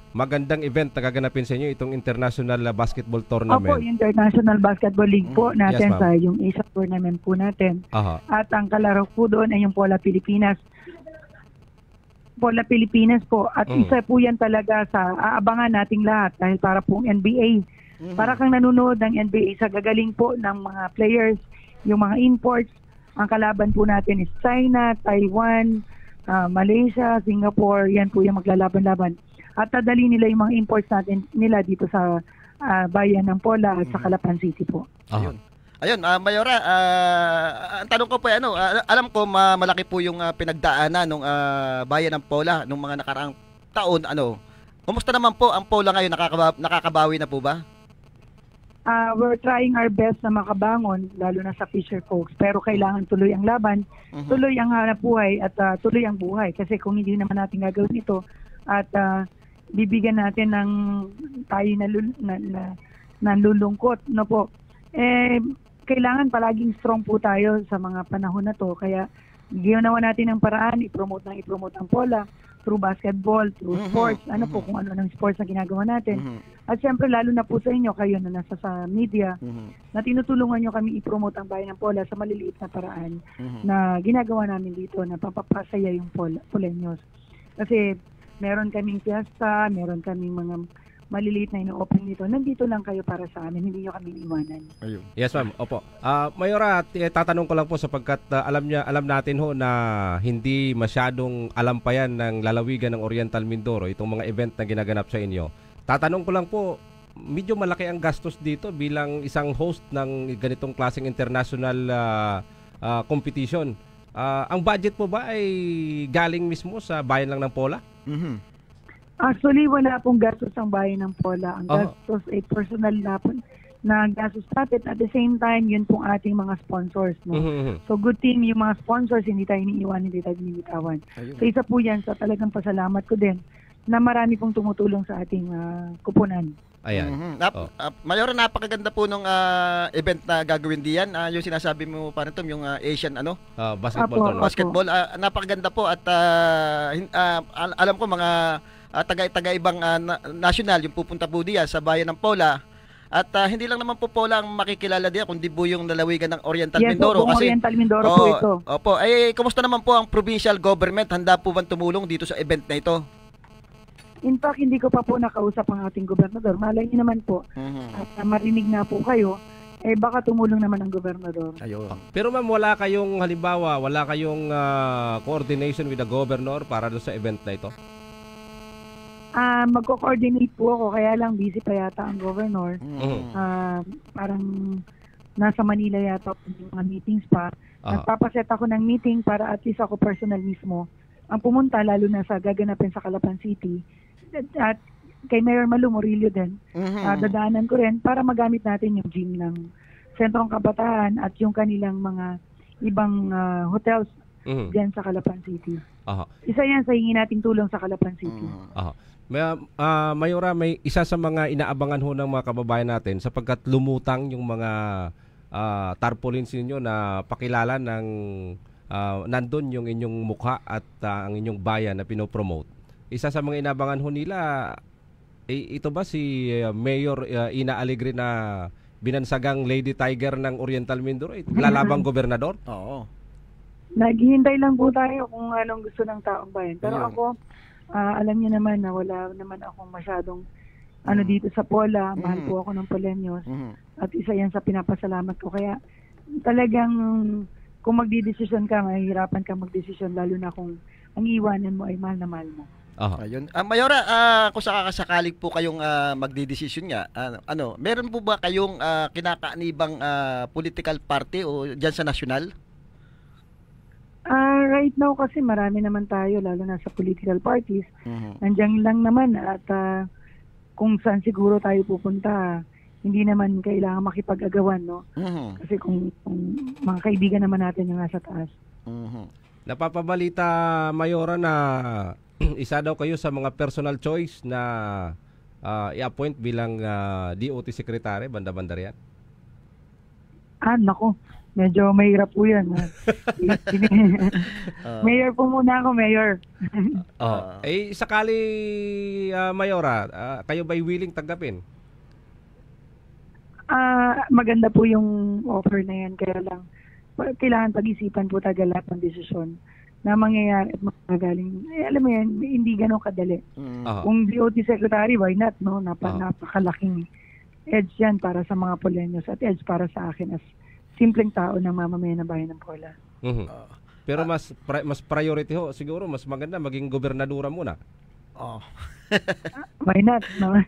magandang event na gaganapin sa inyo, itong International Basketball Tournament. Opo, International Basketball League po natin sa yung Asia Tournament po natin. At ang kalaro po doon ay yung Pola Pilipinas. Pola Pilipinas po. At isa po yan talaga sa aabangan nating lahat dahil para pong NBA. Para kang nanonood ng NBA sa gagaling po ng mga players, yung mga imports. Ang kalaban po natin is China, Taiwan, Malaysia, Singapore, yan po yung maglalaban-laban. At tadali nila yung mga imports natin nila dito sa bayan ng Pola at sa Calapan City po. Ayun, Mayora, ang tanong ko po alam ko malaki po yung pinagdaanan ng bayan ng Pola nung mga nakaraang taon. Kumusta naman po ang Pola ngayon? Nakakabawi na po ba? We're trying our best na makabangon, lalo na sa Fisher Folks. Pero kailangan tuloy ang laban, tuloy ang hanap buhay at tuloy ang buhay. Kasi kung hindi naman natin gagawin ito at bibigyan natin ng tayo na lulungkot, no po. Kailangan palaging strong po tayo sa mga panahon na to. Kaya ginawa natin ang paraan, i-promote ang Pola through basketball, through sports, kung ano ng sports na ginagawa natin. At siyempre, lalo na po sa inyo, kayo na nasa sa media, na tinutulungan nyo kami i-promote ang Bayan ng Pola sa maliliit na paraan na ginagawa namin dito, na papapasaya yung Poleños. Kasi meron kaming fiesta, meron kaming mga maliliit na ino-open dito. Nandito lang kayo para sa amin, hindi nyo kami iwanan. Ayun. Yes, ma'am. Opo. Mayora, tatanong ko lang po sapagkat alam natin ho na hindi masyadong alam pa yan ng lalawigan ng Oriental Mindoro, itong mga event na ginaganap sa inyo. Tatanong ko lang po, medyo malaki ang gastos dito bilang isang host ng ganitong klaseng international competition. Ang budget po ba ay galing mismo sa bayan lang ng Pola? Actually, wala pong gastos ang bayan ng Pola. Ang gastos ay personal na gastos natin. At the same time, yun pong ating mga sponsors. No? So, good thing yung mga sponsors, hindi tayo iniiwan, hindi tayo binibitawan. So, isa po yan sa talagang pasalamat ko din na marami pong tumutulong sa ating kupunan. Ayan. Mayora, napakaganda po nung event na gagawin diyan. Yung sinasabi mo pa nito, yung Asian basketball tournament. Basketball, napakaganda po at alam ko mga taga-ibang national yung pupunta po diyan sa bayan ng Pola. At hindi lang naman po Pola ang makikilala diyan kundi po yung lalawigan ng Oriental Mindoro. Kasi Oriental Mindoro po ito. Opo. Kumusta naman po ang provincial government? Handa po bang tumulong dito sa event na ito? In fact, hindi ko pa po nakausap ang ating gobernador. Malay niyo naman po. At marinig na po kayo, baka tumulong naman ang gobernador. Ayun. Pero ma'am, wala kayong coordination with the governor para doon sa event na ito? Magko-coordinate po ako, kaya lang busy pa yata ang governor. Parang nasa Manila yata yung mga meetings pa. Nagpapaset ako ng meeting para at least ako personal mismo ang pumunta, lalo na sa gaganapin sa Calapan City. At kay Mayor Malu Murillo din, dadaanan ko rin para magamit natin yung gym ng Sentrong Kabataan at yung kanilang mga ibang hotels dyan sa Calapan City. Isa yan sa hingi nating tulong sa Calapan City. Mayora, may isa sa mga inaabangan ho ng mga kababayan natin sapagkat lumutang yung mga tarpaulins ninyo na pakilala ng nandun yung inyong mukha at ang inyong bayan na pinopromote. Isa sa mga inaabangan ho nila, ito ba si Mayor Ina Alegre na binansagang Lady Tiger ng Oriental Mindoro? Lalabang gobernador? Oo. Naghihintay lang po tayo kung anong gusto ng taong bayan. Pero ako, alam niyo naman na wala naman akong masyadong dito sa Pola. Mahal po ako ng Poleños. At isa yan sa pinapasalamat ko. Kaya talagang kung magdidesisyon ka, mahihirapan ka magdesisyon, lalo na kung ang iwanan mo ay mahal na mahal mo. Ayun. Mayora, kung sakasakalig po kayong magdidesisyon nga, meron po ba kayong kinakaanibang political party o dyan sa nasyonal? Right now kasi marami naman tayo, lalo na sa political parties. Nandiyan lang naman at kung saan siguro tayo pupunta, hindi naman kailangan makipag-agawan, no? Kasi kung mga kaibigan naman natin yung nasa taas. Napapabalita, Mayora, na isa daw kayo sa mga personal choice na i-appoint bilang DOT Secretary, banda-banda riyan. Nako. Medyo mahirap po yan. Mayor po muna ako, Mayor. Sakali, Mayora, kayo ba'y willing tanggapin? Maganda po yung offer na yan. Kaya lang, kailangan pag-isipan po taga lahat ng desisyon na mangyayari at magagaling. Alam mo yan, hindi ganun kadali. Kung DOT Secretary, why not? No? Napakalaking edge yan para sa mga Poleños at edge para sa akin as simpleng tao ng mamamayan ng bayan ng Pola. Pero mas priority ho, siguro mas maganda maging gobernadora muna. Why not? No?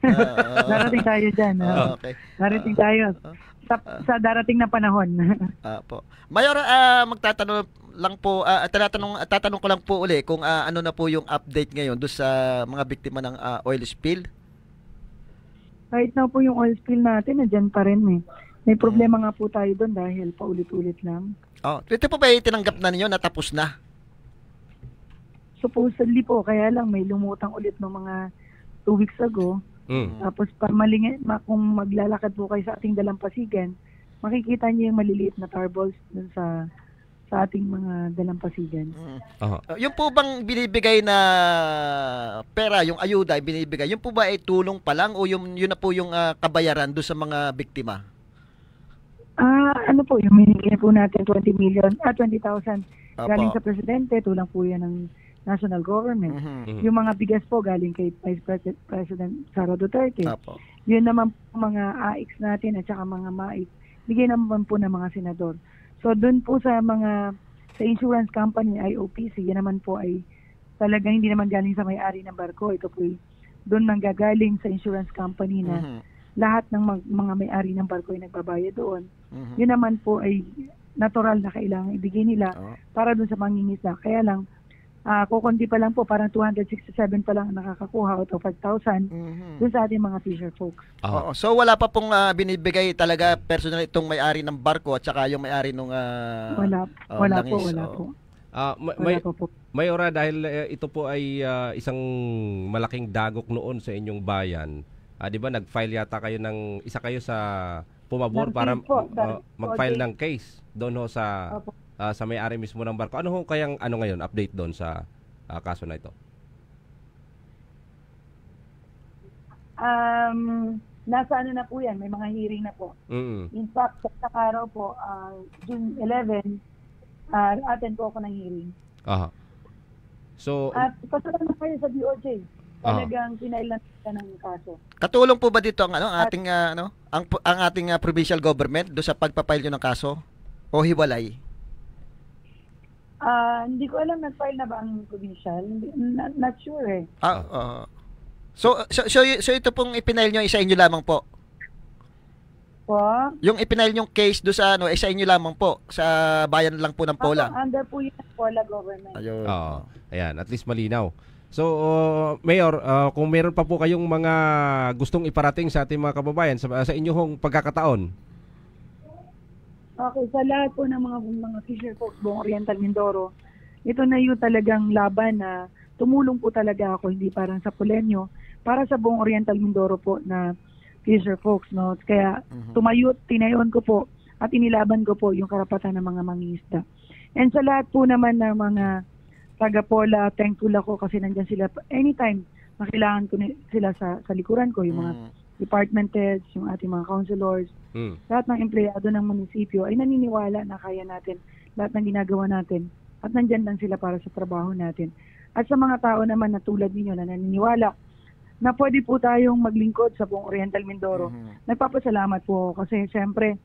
Darating tayo dyan. Okay. Darating tayo sa darating na panahon. Po. Mayor, magtatanong lang po, tatanong ko lang po uli kung ano na po yung update ngayon doon sa mga biktima ng oil spill. Right now po yung oil spill natin, nandiyan pa rin eh. May problema nga po tayo doon dahil paulit-ulit lang. Ito po ba tinanggap na ninyo na tapos na? Supposedly po, kaya lang may lumutang ulit ng mga 2 weeks ago. Tapos kung maglalakad po kayo sa ating dalampasigan, makikita niyo yung maliliit na tar balls dun sa ating mga dalampasigan. Yung po bang binibigay na pera, yung ayuda binibigay, yung po ba ay tulong pa lang o yun na po yung kabayaran doon sa mga biktima? Ano po, yung minigay po natin 20,000 galing sa Presidente, tulang po yan ng national government. Yung mga bigas po galing kay Vice President Sara Duterte. Yun naman po mga AIX natin at saka mga MAIC, bigay naman po ng mga senador. So doon po sa insurance company, IOPC, yan naman po ay talagang hindi naman galing sa may-ari ng barko. Ito po ay doon manggagaling sa insurance company na lahat ng mga may-ari ng barko ay nagbabayad doon. Yun naman po ay natural na kailangan ibigay nila para doon sa mangingisda. Kaya lang, kukunti pa lang po, parang 267 pa lang nakakakuha out of 5,000 doon sa ating mga fisher folks. So wala pa pong binibigay talaga personal itong may-ari ng barko at saka yung may-ari ng wala po. Mayora, dahil ito po ay isang malaking dagok noon sa inyong bayan, di ba nag-file yata kayo isa kayo sa pumabor para mag-file ng case doon ho sa may-ari mismo ng barko. Ano ho kayang ngayon update doon sa kaso na ito? Nasa na po yan, may mga hearing na po. In fact, sa araw po, June 11, attend po ako ng hearing. So, at pasalan na kayo sa DOJ. Talagang pinailan ng kaso. Katulong po ba dito ang ating ang ating provincial government do sa pagpa-file nyo ng kaso o hiwalay? Hindi ko alam nag-file na ba ang provincial. Not sure eh. So ito pong ipinail nyo isa inyo lamang po. Po? Yung ipinail yung case do sa sa inyo lamang po, sa bayan lang po ng Pola. Under po yung Pola government. Ayun. Oo. Ayan, at least malinaw. So, Mayor, kung meron pa po kayong mga gustong iparating sa ating mga kababayan sa inyong pagkakataon. Okay, sa lahat po ng mga fisher folks buong Oriental Mindoro, ito na yung talagang laban na tumulong po talaga ako, hindi parang sa Pulenyo, para sa buong Oriental Mindoro po na fisher folks, no? Kaya tinayon ko po at inilaban ko po yung karapatan ng mga mangingisda. And sa lahat po naman ng mga taga-Pola, thankful ako kasi nandyan sila anytime makailangan ko sila sa likuran ko, yung mga department heads, yung ating mga councilors, lahat ng empleyado ng munisipyo ay naniniwala na kaya natin lahat ng ginagawa natin at nandyan lang sila para sa trabaho natin. At sa mga tao naman na tulad ninyo na naniniwala na pwede po tayong maglingkod sa buong Oriental Mindoro, nagpapasalamat po kasi siyempre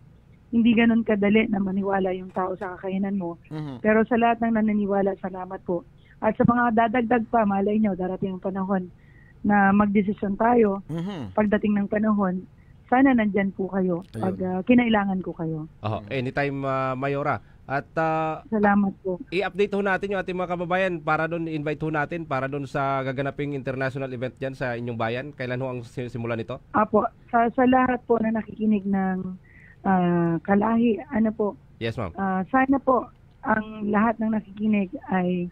hindi ganun kadali na maniwala yung tao sa kakayanan mo. Pero sa lahat ng naniniwala, salamat po. At sa mga dadagdag pa, malay nyo, darating ang panahon na magdesisyon tayo. Pagdating ng panahon, sana nandyan po kayo pag kinailangan ko kayo. Anytime, Mayora. At salamat po. I-update ho natin yung ating mga kababayan para doon, invite ho natin para doon sa gaganaping international event dyan sa inyong bayan. Kailan ho ang simula nito? Apo, sa lahat po na nakikinig ng Kalahi, ano po? Yes, ma'am. Sana po ang lahat ng nakikinig ay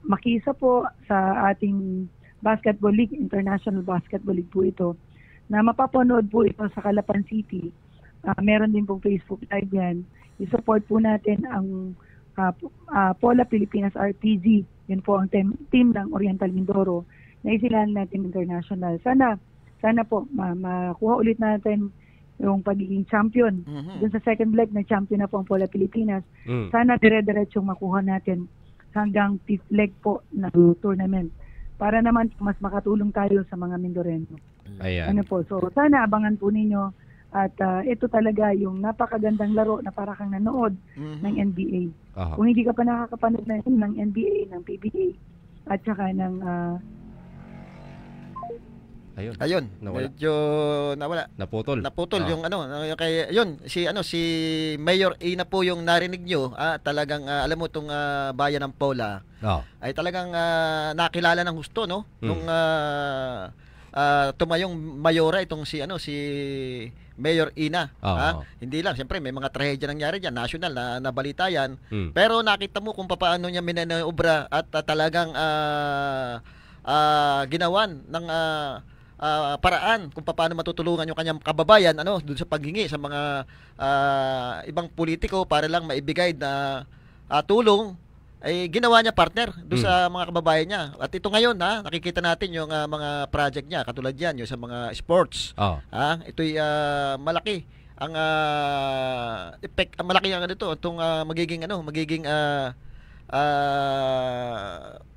makisa po sa ating Basketball League, International Basketball League po ito, na mapapanood po ito sa Calapan City. Meron din pong Facebook Live yan. I-support po natin ang Pola Pilipinas RPG. Yun po ang team ng Oriental Mindoro na isilan natin international. Sana po makuha ulit natin yung pagiging champion. Dun sa second leg na champion na po ang Pola Pilipinas. Sana dire-diretsong makuha natin hanggang fifth leg po ng tournament para naman mas makatulong tayo sa mga Mindoreno. Ayan. Ano po, so sana abangan po ninyo at ito talaga yung napakagandang laro na para kang nanood ng NBA. Kung hindi ka pa nakakapanood ng NBA, ng PBA at saka ng Ayun, nawala. medyo nawala. Naputol. Yung kay si Mayor Ina po yung narinig nyo. Talagang alam mo tong bayan ng Pola. Ay talagang nakilala ng husto, no? Nung tumayong mayora itong si Mayor Ina. Hindi lang, siyempre may mga trahedya nangyari diyan, national na nabalita yan. Pero nakita mo kung paano niya minanoobra at talagang ginawan ng paraan kung paano matutulungan yung kanyang kababayan doon sa paghingi sa mga ibang politiko para lang maibigay na tulong, ay ginawa niya partner doon sa mga kababayan niya. At ito ngayon nakikita natin yung mga project niya katulad yan yung sa mga sports. Ito'y malaki ang effect, malaki ang itong magiging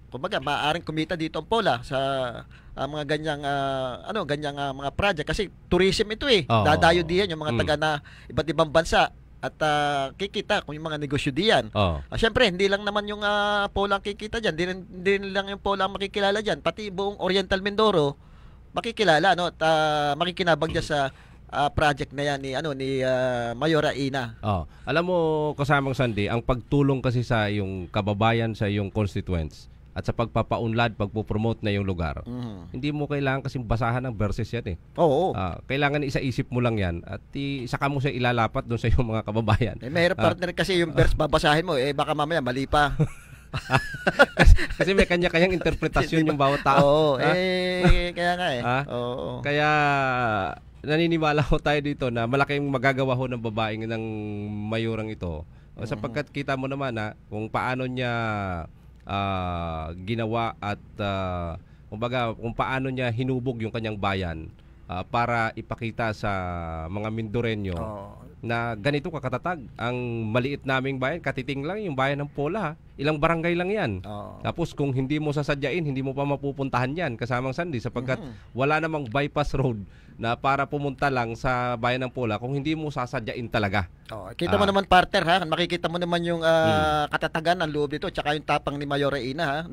kumbaga maaaring kumita dito ang Pola sa mga ganyang mga project kasi tourism ito dadayo diyan yung mga taga na iba't ibang bansa at kikita kung yung mga negosyo diyan. Syempre hindi lang naman yung Pola ang kikita diyan, hindi lang yung Pola ang makikilala diyan, pati buong Oriental Mindoro makikilala at makikinabang diyan sa project na yan ni Mayora Ina. Alam mo, kasamang Sandy, ang pagtulong kasi sa yung kababayan, sa yung constituents at sa pagpapaunlad, pagpo-promote na yung lugar. Hindi mo kailangan kasing basahan ng verses yan kailangan isa-isip mo lang yan at saka mo siya ilalapat doon sa iyong mga kababayan. Mahirap partner kasi yung verse babasahin mo, baka mamaya mali pa. kasi may kanya-kanyang interpretasyon yung bawat tao. Kaya nga Kaya naniniwala ko tayo dito na malaking magagawa ho ng babaeng ng mayorang ito. Sapagkat kita mo naman kung paano niya ginawa at kumbaga kung paano niya hinubog yung kanyang bayan para ipakita sa mga Mindoreño na ganito kakatatag ang maliit naming bayan, katiting lang yung bayan ng Pola. Ilang barangay lang yan. Tapos kung hindi mo sasadyain, hindi mo pa mapupuntahan yan, kasamang Sandy, sapagkat wala namang bypass road na para pumunta lang sa bayan ng Pola kung hindi mo sasadyain talaga. Kita mo naman partner makikita mo naman yung katatagan ng loob nito tsaka yung tapang ni Mayora Ina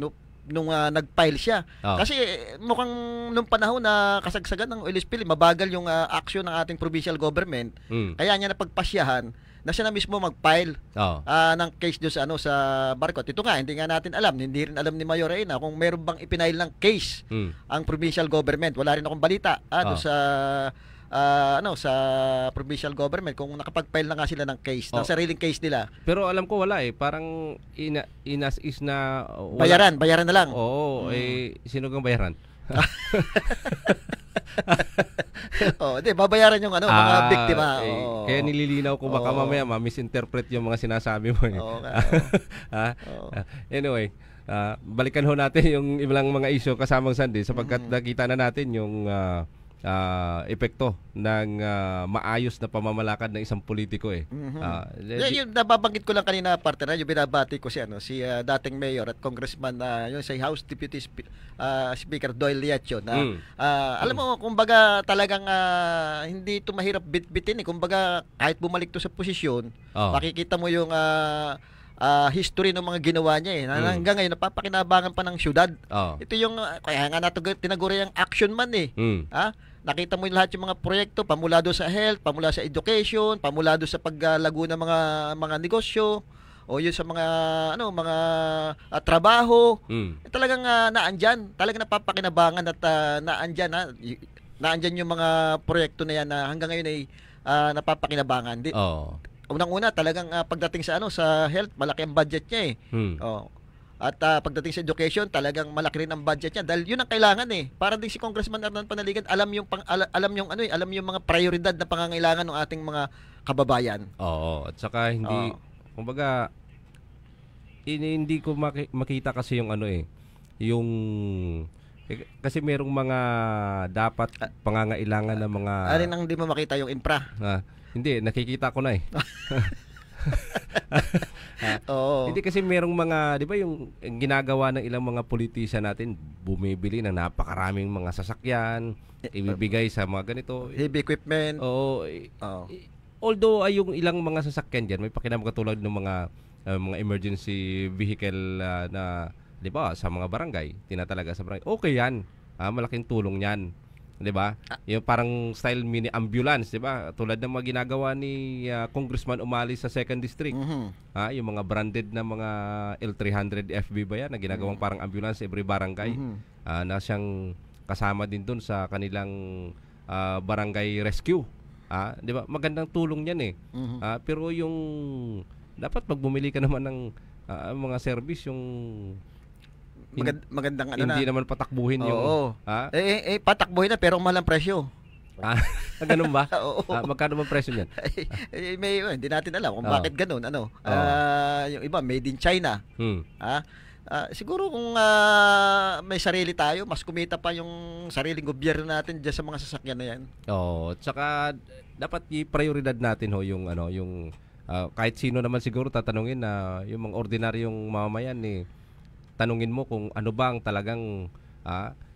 nung nag-file siya. Kasi mukhang nung panahon na kasagsagan ng oil spill, mabagal yung action ng ating provincial government. Kaya niya napagpasyahan na siya na mismo mag-file ng case doon sa sa Barcot. Ito nga, hindi nga natin alam, hindi rin alam ni Mayor Reyna kung meron bang ipinail ng case ang provincial government. Wala rin akong balita doon sa provincial government kung nakapag-file na nga sila ng case, ng sariling case nila. Pero alam ko wala parang inas is na bayaran na lang. Oo, sino kang bayaran? Babayaran yung mga biktima. Kaya nililinaw ko baka mamaya ma-misinterpret yung mga sinasabi mo. Anyway, balikan ho natin yung ilang mga issue kasamang Sandy sapagkat nakita na natin yung epekto ng maayos na pamamalakad ng isang politiko yung nababanggit ko lang kanina, partner, yung binabati ko si dating mayor at congressman yung sa House Deputy Speaker Doyle Liacho na alam mo, kumbaga talagang hindi ito mahirap bitbitin kumbaga kahit bumalik to sa posisyon, makikita mo yung history ng mga ginawa niya hanggang ngayon napapakinabangan pa ng syudad. Ito yung kaya nga tinaguri ang action man nakita mo lahat yung mga proyekto pamula do sa health, pamula sa education, pamula do sa paglago ng mga negosyo o yun sa mga trabaho. Talagang naandyan, talagang napapakinabangan at naandyan yung mga proyekto na yan na hanggang ngayon ay napapakinabangan. Unang-una talagang pagdating sa sa health, malaki ang budget niya At pagdating sa education, talagang malaki rin ang budget niya dahil yun ang kailangan Para din si Congressman Hernan Panaligan, alam yung mga prioridad na pangangailangan ng ating mga kababayan. At saka hindi kumbaga hindi ko makita kasi yung yung kasi merong mga dapat pangangailangan ng mga alin ang hindi mo makita yung infra? Hindi, nakikita ko na Hindi kasi merong mga, di ba yung ginagawa ng ilang mga politician natin, bumibili ng napakaraming mga sasakyan, ibibigay sa mga ganito. Heavy equipment. Although ay yung ilang mga sasakyan dyan, may pakinabang katulad ng mga emergency vehicle na, di ba, sa mga barangay, tinatalaga sa barangay. Okay yan. Malaking tulong yan. 'Di ba? Yung parang style mini ambulance, 'di ba? Tulad ng mga ginagawa ni Congressman Umali sa 2nd District. Yung mga branded na mga L300 FB ba yan na ginagawang parang ambulance every barangay. Na siyang kasama din doon sa kanilang barangay rescue. 'Di ba? Magandang tulong 'yan pero yung dapat pag bumili ka naman ng mga service yung magandang hindi naman patakbuhin yung patakbuhin na pero mahal ang presyo. Ganun ba? Magkano man presyo niyan? Hindi natin alam kung bakit ganun. Yung iba made in China. Siguro kung may sarili tayo, mas kumita pa yung sariling gobyerno natin diyan sa mga sasakyan na yan. At saka dapat i-prioridad natin yung yung kahit sino naman siguro tatanungin na yung mga ordinaryong mamamayan tanungin mo kung ano ba ang talagang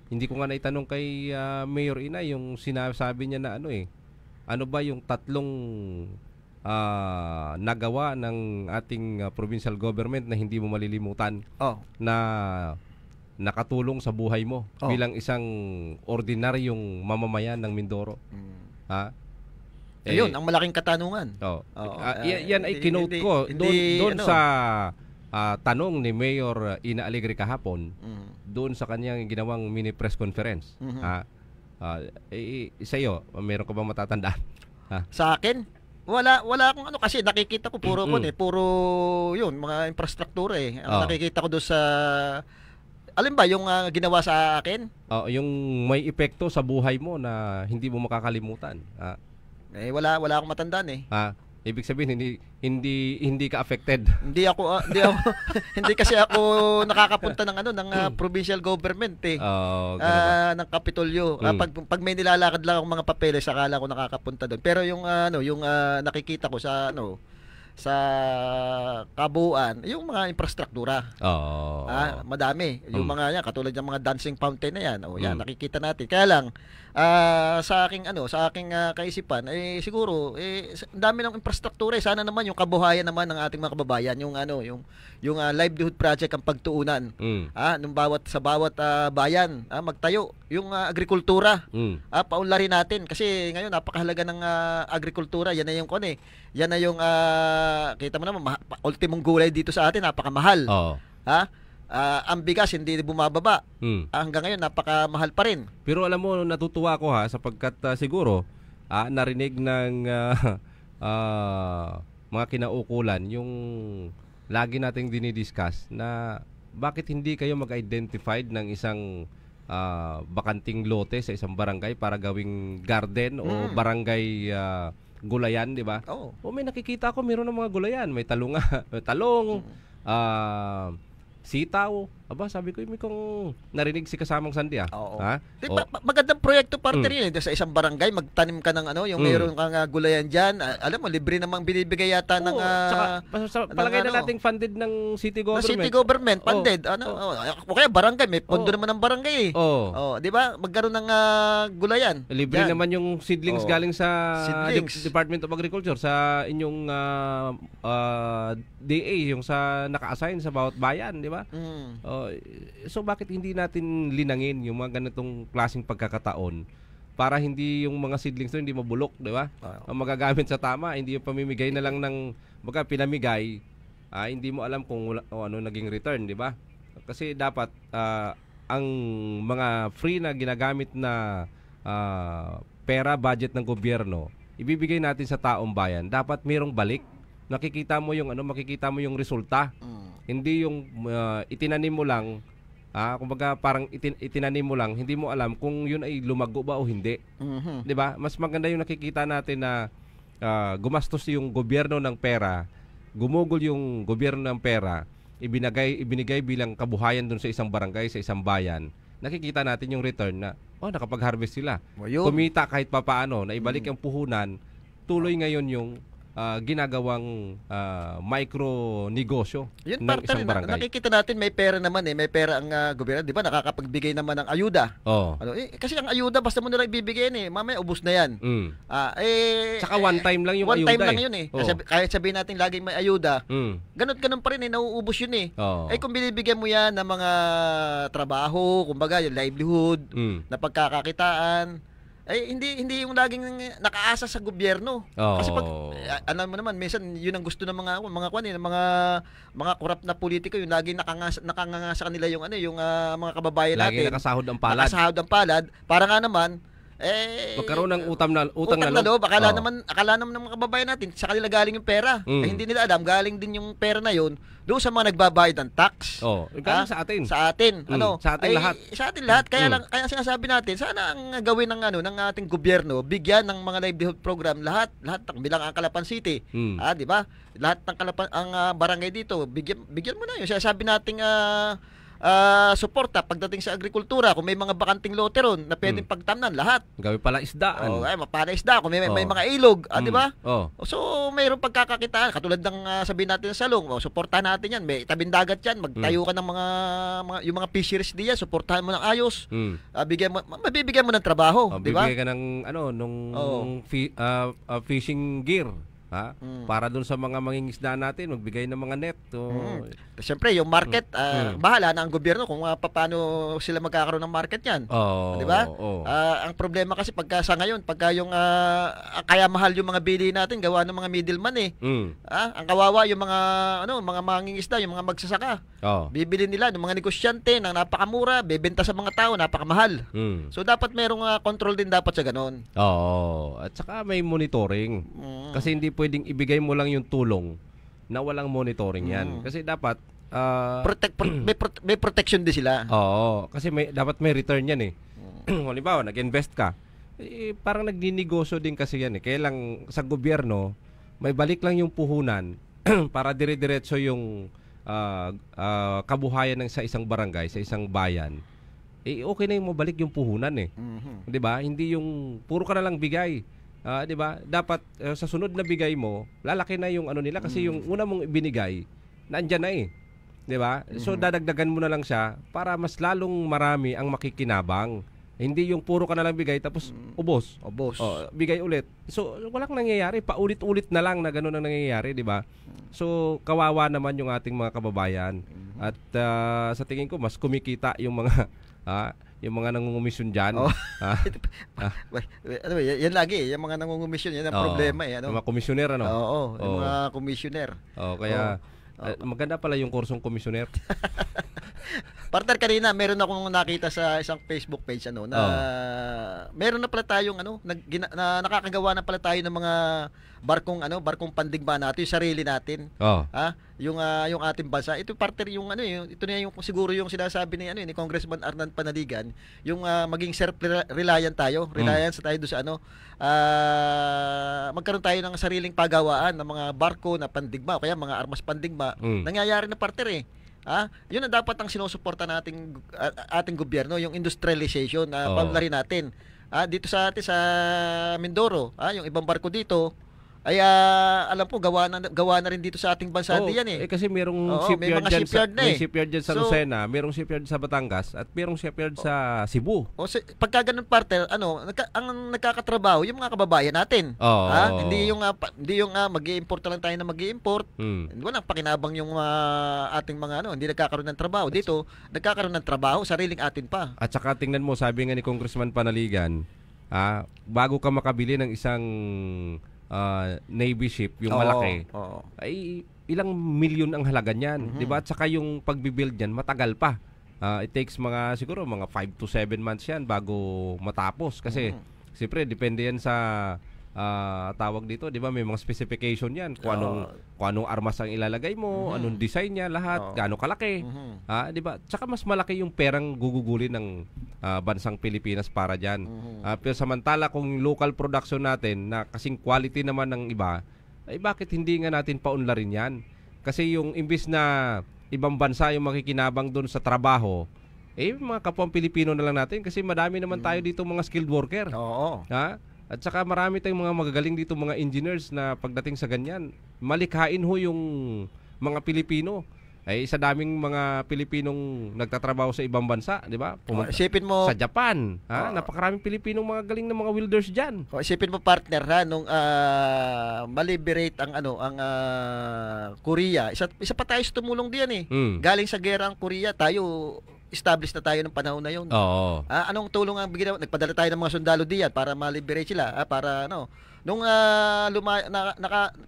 hindi ko nga naitanong kay Mayor Ina yung sinasabi niya na ano ba yung tatlong nagawa ng ating provincial government na hindi mo malilimutan na nakatulong sa buhay mo bilang isang ordinaryong mamamayan ng Mindoro. Ayun, ang malaking katanungan. Yan ay kinote ko doon sa tanong ni Mayor Ina Alegre kahapon doon sa kanyang ginawang mini press conference. Sa iyo, meron ka bang matatandaan? Sa akin? Wala akong kasi nakikita ko puro puro yun, mga infrastruktura Ang nakikita ko doon sa alin ba yung ginawa sa akin? Yung may epekto sa buhay mo na hindi mo makakalimutan. Wala akong matandaan Ibig sabihin hindi ka affected. Hindi ako hindi kasi ako nakakapunta ng provincial government ng Kapitolyo. Pag may nilalakad lang akong mga papeles, akala ko nakakapunta doon. Pero yung nakikita ko sa sa kabuuan, yung mga infrastruktura. Madami. Yung mga yan, katulad ng mga dancing fountain na yan. Yan, nakikita natin. Kaya lang, sa aking kaisipan, siguro, ang dami ng infrastruktura. Sana naman yung kabuhayan naman ng ating mga kababayan, yung livelihood project ang pagtuunan. Sa bawat bayan, magtayo yung agrikultura. Paunlarin natin kasi ngayon napakahalaga ng agrikultura. Yan na yung yan na yung kita mo naman ultimong gulay dito sa atin, napakamahal. Ang bigas hindi bumababa. Hanggang ngayon napakamahal pa rin. Pero alam mo, natutuwa ako sapagkat siguro narinig ng mga kinaukulan yung lagi nating dinidiscuss na bakit hindi kayo mag-identified ng isang bakanting lote sa isang barangay para gawing garden o barangay gulayan, di ba? May nakikita ko, meron ng mga gulayan. May talong, sitaw. Sabi ko, may kung narinig si kasamang Sandy, magandang proyekto partner yun. Sa isang barangay, magtanim ka ng yung mayroon kang gulayan dyan. Alam mo, libre namang binibigay yata ng... palagay na nating funded ng city government. City government, funded. O kaya barangay, may pondo naman ng barangay. Di ba? Magkaroon ng gulayan. Libre naman yung seedlings galing sa Department of Agriculture, sa inyong DA, yung sa naka-assign sa bawat bayan, di ba? So bakit hindi natin linangin yung mga ganitong klaseng pagkakataon para hindi yung mga seedlings hindi mabulok, di ba? Ang magagamit sa tama, hindi yung pamimigay na lang ng pinamigay, hindi mo alam kung ano naging return, di ba? Kasi dapat ang mga free na ginagamit na pera, budget ng gobyerno, ibibigay natin sa taong bayan, dapat mayroong balik. Makikita mo yung resulta. Hindi yung itinanim mo lang, kumbaga parang itinanim mo lang, hindi mo alam kung yun ay lumago ba o hindi. 'Di ba? Mas maganda yung nakikita natin na gumastos yung gobyerno ng pera, gumugol yung gobyerno ng pera, ibinigay bilang kabuhayan dun sa isang barangay, sa isang bayan. Nakikita natin yung return na nakapag-harvest sila. Kumita kahit papaano, na ibalik ang puhunan, tuloy ngayon yung ginagawang micro-negosyo ng isang barangay. Nakikita natin may pera naman may pera ang gobyerno, di ba? Nakakapagbigay naman ng ayuda. Kasi ang ayuda, basta mo nila ibibigay mamaya ubos na yan. Saka one time lang yung ayuda. One time lang yun Kahit sabihin natin laging may ayuda, ganun pa rin nauubos yun kung binibigyan mo yan ng mga trabaho, kumbaga yung livelihood, na pagkakakitaan, hindi yung laging nakaasa sa gobyerno. Kasi pag alam mo naman minsan yun ang gusto ng mga korap na politiko, yung laging nakanganga sa kanila yung mga kababayan natin. Lagi nakasahod ang palad. Para nga naman magkaroon ng utang na loob. Akala naman ng mga kababayan natin sa kanila galing yung pera. Hindi nila alam, galing din yung pera na yun doon sa mga nagbabayad ng tax. Sa atin. Sa atin. Sa atin lahat. Sa atin lahat. Kaya sinasabi natin, sana ang gawin ng ating gobyerno, bigyan ng mga livelihood program lahat bilang ang Calapan City. Di ba? Lahat ng ang barangay dito, bigyan mo na yun. Sinasabi nating suporta pagdating sa agrikultura, kung may mga bakanting lote ron na pwedeng pagtamnan, lahat. Gawin pala isdaan. Mapala-isda, kung may mga ilog, di ba? So, mayroong pagkakakitaan. Katulad ng sabihin natin sa salong, suportahan natin yan. May tabindagat yan, magtayo ka ng yung mga fisheries diyan, suportahan mo ng ayos. Mabibigyan mo ng trabaho, di ba? Bibigyan ka ng fishing gear. Para dun sa mga mangingisda natin, magbigay ng mga net. Siyempre, yung market, bahala na ang gobyerno kung paano sila magkakaroon ng market yan. Di ba? Ang problema kasi sa ngayon, pagka yung kaya mahal yung mga bili natin, gawa ng mga middleman ang kawawa yung mga mangingisda, yung mga magsasaka. Bibili nila ng mga negosyante ng napakamura, bebenta sa mga tao, napakamahal. So dapat merong control din dapat sa ganon. At saka may monitoring. Kasi hindi pwedeng ibigay mo lang yung tulong na walang monitoring yan. Kasi dapat may protection din sila. Kasi dapat may return yan Halimbawa, nag-invest ka, parang nagninegosyo din kasi yan Kaya lang sa gobyerno, may balik lang yung puhunan para dire-diretso yung kabuhayan sa isang barangay, sa isang bayan. Okay na yung mabalik yung puhunan 'di ba? Hindi yung puro ka na lang bigay. 'Di ba? Dapat sa sunod na bigay mo, lalaki na yung ano nila kasi yung una mong ibinigay, nandiyan na eh. 'Di ba? So dadagdagan mo na lang siya para mas lalong marami ang makikinabang. Hindi yung puro ka na lang bigay tapos ubos. Bigay ulit. So walang nangyayari, paulit-ulit na lang na ganoon ang nangyayari, 'di ba? So kawawa naman yung ating mga kababayan. At sa tingin ko mas kumikita yung mga nangungumisyon diyan. Ano yan lagi, yung mga nangungumisyon, yan ang problema eh, ano. Yung mga komisyoner ano. Yung mga komisyoner. Kaya maganda pala yung kursong komisyoner. Partner, kanina meron akong nakita sa isang Facebook page na meron na pala tayong na nakakagawa na pala tayo ng mga barkong pandigma natin, yung sarili natin. Yung ating bansa. Ito partner yung ito na yung siguro yung sinasabi ni Congressman Arnan Panaligan, yung maging self-reliant tayo, reliance tayo do sa magkaroon tayo ng sariling pagawaan ng mga barko na pandigma o kaya mga armas pandigma. Nangyayari na partner eh. Yun ang dapat ang sinusuporta nating ating gobyerno, yung industrialization na paunlarin natin. Dito sa atin sa Mindoro, yung ibang barko dito ay alam po gawa na rin dito sa ating bansa diyan eh. Kasi merong shipyard may shipyard diyan sa Lucena, merong shipyard sa Batangas at merong shipyard sa Cebu. Pagka ganun partner, ang nagkakatrabaho yung mga kababayan natin. Hindi yung mag-i-import lang tayo na mag-i-import. Walang pakinabang yung ating mga hindi nagkakaroon ng trabaho. Dito, nagkakaroon ng trabaho, sariling atin pa. At saka tingnan mo, sabi nga ni Congressman Panaligan, bago ka makabili ng isang Navy ship, yung malaki, ay ilang milyon ang halaga niyan, 'di ba? At saka yung pagbibuild niyan matagal pa. It takes siguro mga 5 to 7 months 'yan bago matapos kasi siyempre depende yan sa tawag dito, 'di ba? May mga specification 'yan kung anong armas ang ilalagay mo, anong design niya, lahat, gaano kalaki. 'Di ba? Tsaka mas malaki yung perang gugugulin ng bansang Pilipinas para diyan. Pero samantala kung local production natin na kasing quality naman ng iba, ay bakit hindi nga natin paunlarin 'yan? Kasi yung imbis na ibang bansa yung makikinabang doon sa trabaho, mga kapwang Pilipino na lang natin kasi madami naman tayo dito mga skilled worker. At saka marami tayong mga magagaling dito, mga engineers na pagdating sa ganyan, malikhain ho yung mga Pilipino. Sa daming mga Pilipinong nagtatrabaho sa ibang bansa, di ba? Isipin mo sa Japan, napakaraming Pilipinong mga galing na mga welders diyan. Isipin mo partner nung maliberate ang Korea. Isa pa tayo sa tumulong diyan eh. Galing sa gera ang Korea, tayo established na tayo ng panahon na yun. Anong tulong ang bigyan? Nagpadala tayo ng mga sundalo diyan para ma-liberate sila, para nung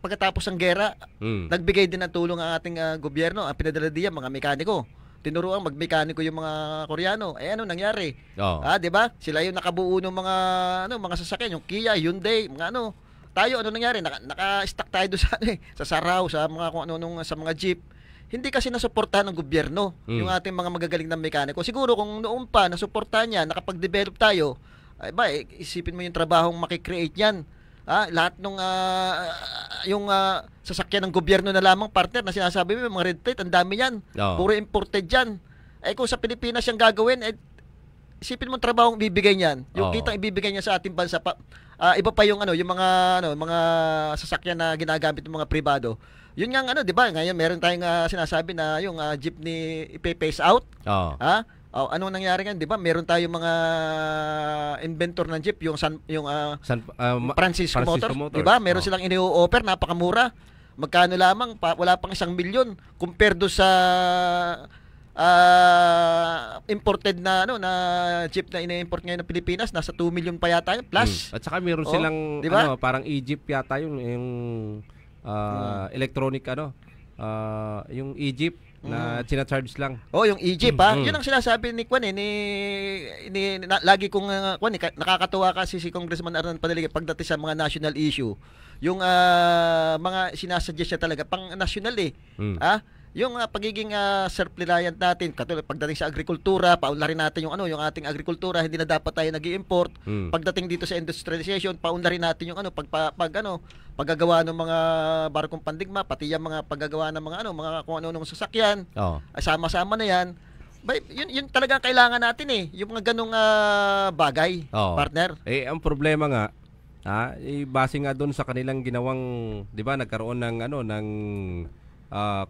pagkatapos ng gera, nagbigay din ng tulong ang ating gobyerno, ang pinadala diyan mga mekaniko. Tinuruan magmekaniko yung mga Koreano. Ano nangyari? 'Di ba? Sila yung nakabuo ng mga sasakyan, yung Kia, Hyundai, mga Tayo nangyari? Naka-stack tayo doon sa Saraw, sa mga sa mga jeep. Hindi kasi nasuportahan ng gobyerno yung ating mga magagaling na mekaniko. Siguro kung noon pa nasuportahan niya, nakapag-develop tayo, isipin mo yung trabahong makikreate yan. Lahat nung yung sasakyan ng gobyerno na lamang partner na sinasabi mo, mga red plate, ang dami yan. Puro imported yan. Kung sa Pilipinas yung gagawin, isipin mo trabahong bibigay niyan. Yung kitang ibibigay niya sa ating bansa pa. Iba pa yung yung mga sasakyan na ginagamit ng mga pribado. Yun nga 'di ba? Ngayon meron tayong sinasabi na yung jeepney ipe-phase out. Ano nangyari ngayon, 'di ba? Meron tayong mga inventor ng jeep, yung Francisco Motors, 'di ba? Meron silang ini-offer, napakamura. Magkano lamang, wala pang 1 milyon compared do sa imported na jeep na ini-import ngayon ng Pilipinas, nasa 2 million pa yata yun plus. At saka meron silang diba? Parang Egypt yata yung electronic yung Egypt na china-charge lang. Yung Egypt yun ang sinasabi ni Kwan lagi kong nakakatuwa kasi si Congressman Arnan Panaligan pagdating sa mga national issue. Yung mga sinasuggest niya talaga pang national yung pagiging self-reliant natin, katulad pagdating sa agrikultura, paunlarin natin yung ating agrikultura, hindi na dapat tayo nag-i-import. Pagdating dito sa industrialization, paunlarin natin yung paggagawa ng mga barkong pandigma, pati yung mga paggagawa ng mga kung ano sasakyan. Sama-sama na yan. Yun talaga kailangan natin yung mga ganung bagay, partner. Ang problema nga, Base nga doon sa kanilang ginawang, 'di ba, nagkaroon ng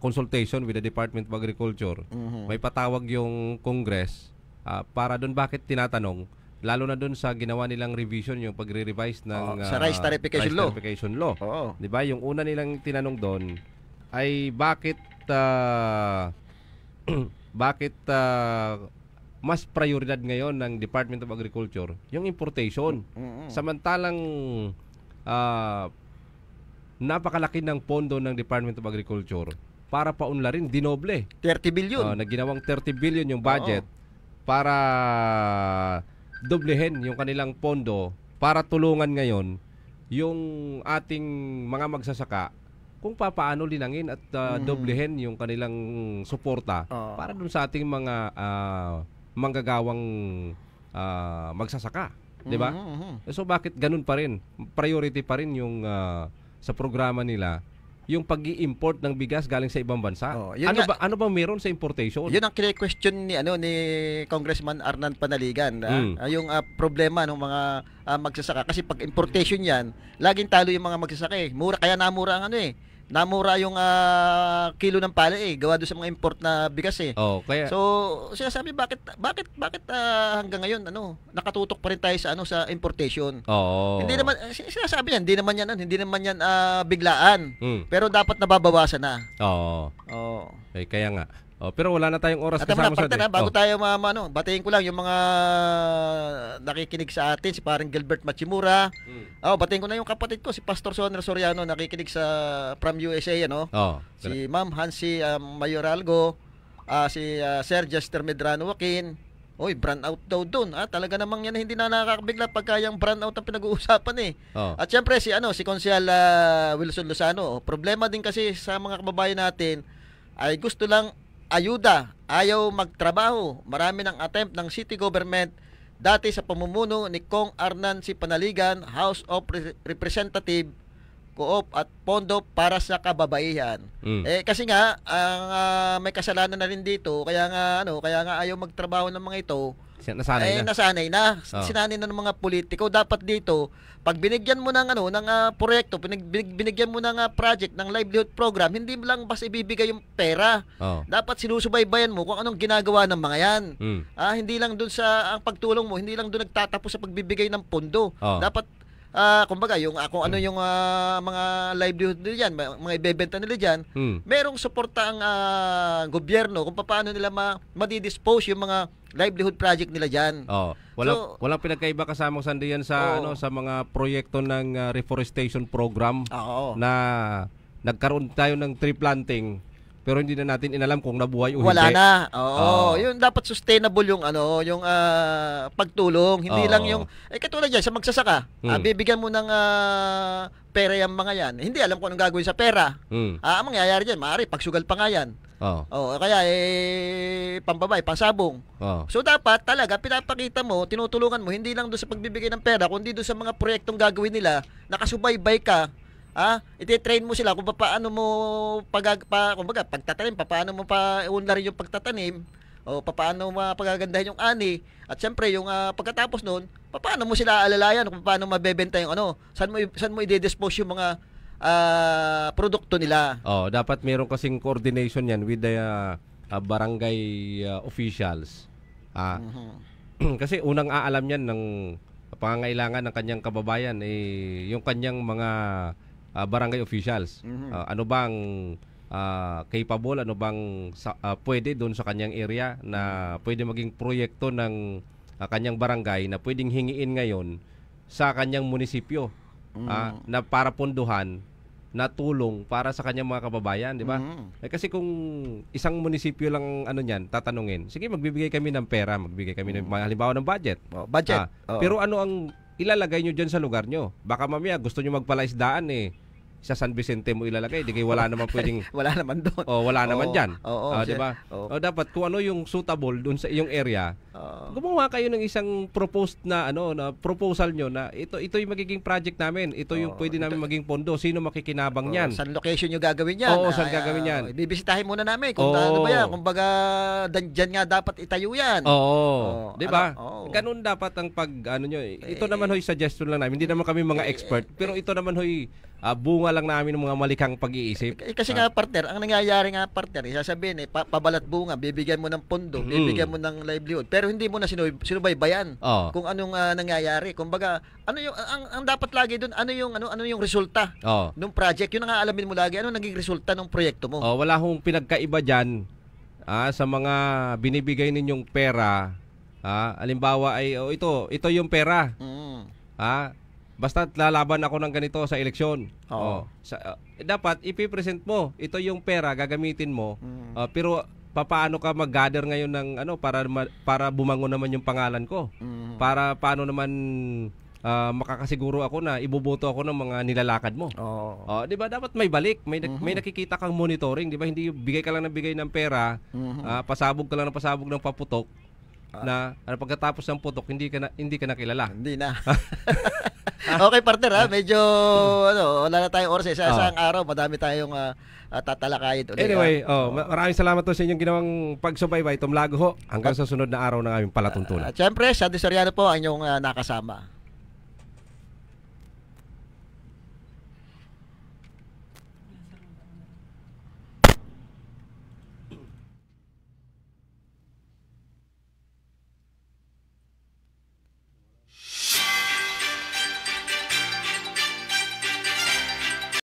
consultation with the Department of Agriculture. May patawag yung Congress para doon, bakit tinatanong, lalo na doon sa ginawa nilang revision, yung pagre-revise ng sa Rice Tarification Law. Oo. 'Di ba? Yung una nilang tinanong doon ay bakit mas prioridad ngayon ng Department of Agriculture yung importation. Samantalang napakalaki ng pondo ng Department of Agriculture para paunlarin, dinoble. 30 billion. Naginawang 30 billion yung budget para doblehin yung kanilang pondo para tulungan ngayon yung ating mga magsasaka kung paano linangin at doblehin yung kanilang suporta para dun sa ating mga manggagawang magsasaka, 'di ba? So bakit ganun pa rin? Priority pa rin yung sa programa nila yung pag-i-import ng bigas galing sa ibang bansa. Ano ba meron sa importation? Yun ang kine-question ni Congressman Arnan Panaligan, yung problema ng mga magsasaka, kasi pag importation 'yan, laging talo yung mga magsasaka eh. Mura, kaya namura ang namura yung kilo ng palay gawa doon sa mga import na bigas eh. Kaya so sinasabi bakit hanggang ngayon nakatutok pa rin tayo sa sa importation. Hindi naman sinasabi yan, hindi naman yan biglaan. Pero dapat nababawasan na. Kaya nga. Pero wala na tayong oras kasama sa atin. Bago tayo batiin ko lang yung mga nakikinig sa atin, si parang Gilbert Machimura. Batiin ko na yung kapatid ko, si Pastor Soner Soriano, nakikinig from USA, si Ma'am Hansi Mayoralgo, si Sir Jester Medrano Joaquin. Brand out daw doon. Talaga namang yan hindi na nakakabigla pagka yung brand out ang pinag-uusapan eh. At syempre si Konsyal Wilson Lozano. Problema din kasi sa mga kababayan natin ay gusto lang ayuda, ayaw magtrabaho. Marami ng attempt ng city government dati sa pamumuno ni Kong Arnan C. Panaligan, House of Representative, Co-op at pondo para sa kababaihan. Kasi nga may kasalanan na rin dito, kaya nga ayaw magtrabaho ng mga ito. Nasanay na. Sinanay na ng mga politiko. Dapat dito, pag binigyan mo ng proyekto, binigyan mo ng project, ng livelihood program, hindi lang basta ibibigay yung pera. Dapat sinusubaybayan mo kung anong ginagawa ng mga yan. Hindi lang doon sa ang pagtulong mo, hindi lang doon nagtatapos sa pagbibigay ng pondo. Dapat kumbaga kung ano yung mga livelihood nila diyan, mga ibebenta nila diyan, merong suporta ang gobyerno kung paano nila madidispose yung mga livelihood project nila diyan. Walang pinagkaiba kasamang sandiyan sa sa mga proyekto ng reforestation program na nagkaroon tayo ng tree planting pero hindi na natin inalam kung nabuhay o wala hindi. Na. Yung dapat sustainable yung yung pagtulong, hindi lang yung katulad yan sa magsasaka. Bibigyan mo ng pera yung mga yan. Hindi alam kung anong gagawin sa pera. Ang mangyayari diyan, maaari pagsugal pa nga yan. Kaya pambabay, pasabong. So dapat talaga pinapakita mo, tinutulungan mo hindi lang doon sa pagbibigay ng pera, kundi doon sa mga proyektong gagawin nila, nakasubaybay ka. Iti-train mo sila kung paano mo kumbaga pagtatanim, paano mo paunlarin yung pagtatanim, o paano mapagagandahin yung ani, at syempre yung pagkatapos noon, paano mo sila alalayan kung paano mabebenta yung saan mo i-dispose yung mga produkto nila. Dapat meron kasing coordination yan with the barangay officials. Kasi unang aalam yan ng pangangailangan ng kanyang kababayan yung kanyang mga barangay officials. Ano bang capable, ano bang pwede doon sa kanyang area na pwede maging proyekto ng kanyang barangay na pwedeng hingiin ngayon sa kanyang munisipyo na para ponduhan na tulong para sa kanyang mga kababayan, di ba? Kasi kung isang munisipyo lang niyan, tatanungin, sige, magbibigay kami ng pera, magbibigay kami ng halimbawa ng budget. Pero ano ang ilalagay nyo dyan sa lugar nyo? Baka mamaya gusto nyo magpalaisdaan sa San Vicente mo ilalagay, di kayo wala naman pwedeng Wala naman doon. wala naman Oo. diyan. Oo, Di ba? oo. Dapat kung ano yung suitable doon sa iyong area. Gumawa kayo ng isang proposed na na proposal nyo na ito yung magiging project namin. Ito yung pwede namin maging pondo. Sino makikinabang niyan? Saan location nyo gagawin yan? Oo, saan gagawin yan? Bibisitahin muna namin kung Oo. ano ba yan. Kung baga, dyan nga dapat itayo yan. Oo. Di ba? Oo. Ganun dapat ang nyo. Ito naman hoy suggestion lang namin. Hindi naman kami mga expert, pero ito naman hoy bunga lang namin ng mga malikang pag-iisip. Kasi nga partner, ang nangyayari nga partner, isasabihin pabalat bunga, bibigyan mo ng pondo, bibigyan mo ng livelihood, pero hindi mo na sinubaybayan kung anong nangyayari. Kumbaga, ano yung ang dapat lagi doon, ano yung resulta ng project. Yun ang aalamin mo lagi, ano naging resulta ng proyekto mo. Wala hong pinagkaiba diyan sa mga binibigay ninyong pera. Halimbawa ay ito yung pera. Basta lalaban ako ng ganito sa eleksyon. Dapat ipipresent mo. Ito yung pera gagamitin mo. Pero paano ka mag-gather ngayon ng para bumango naman yung pangalan ko? Para paano naman makakasiguro ako na iboboto ako ng mga nilalakad mo. 'Di ba? Dapat may balik, may nakikita kang monitoring, 'di ba? Hindi bigay ka lang ng bigay ng pera, pasabog ka lang ng pasabog ng paputok. Na pagkatapos ng putok hindi ka na kilala. Hindi na. Okay partner medyo wala na tayong oras sa isang araw, madami tayong tatalakayin ulit. Anyway, maraming salamat po sa inyong ginawang pagsubaybay. Tumlago ho hanggang sa sunod na araw ng aming palatuntunan. At syempre, Sandy Soriano po ang inyong nakasama.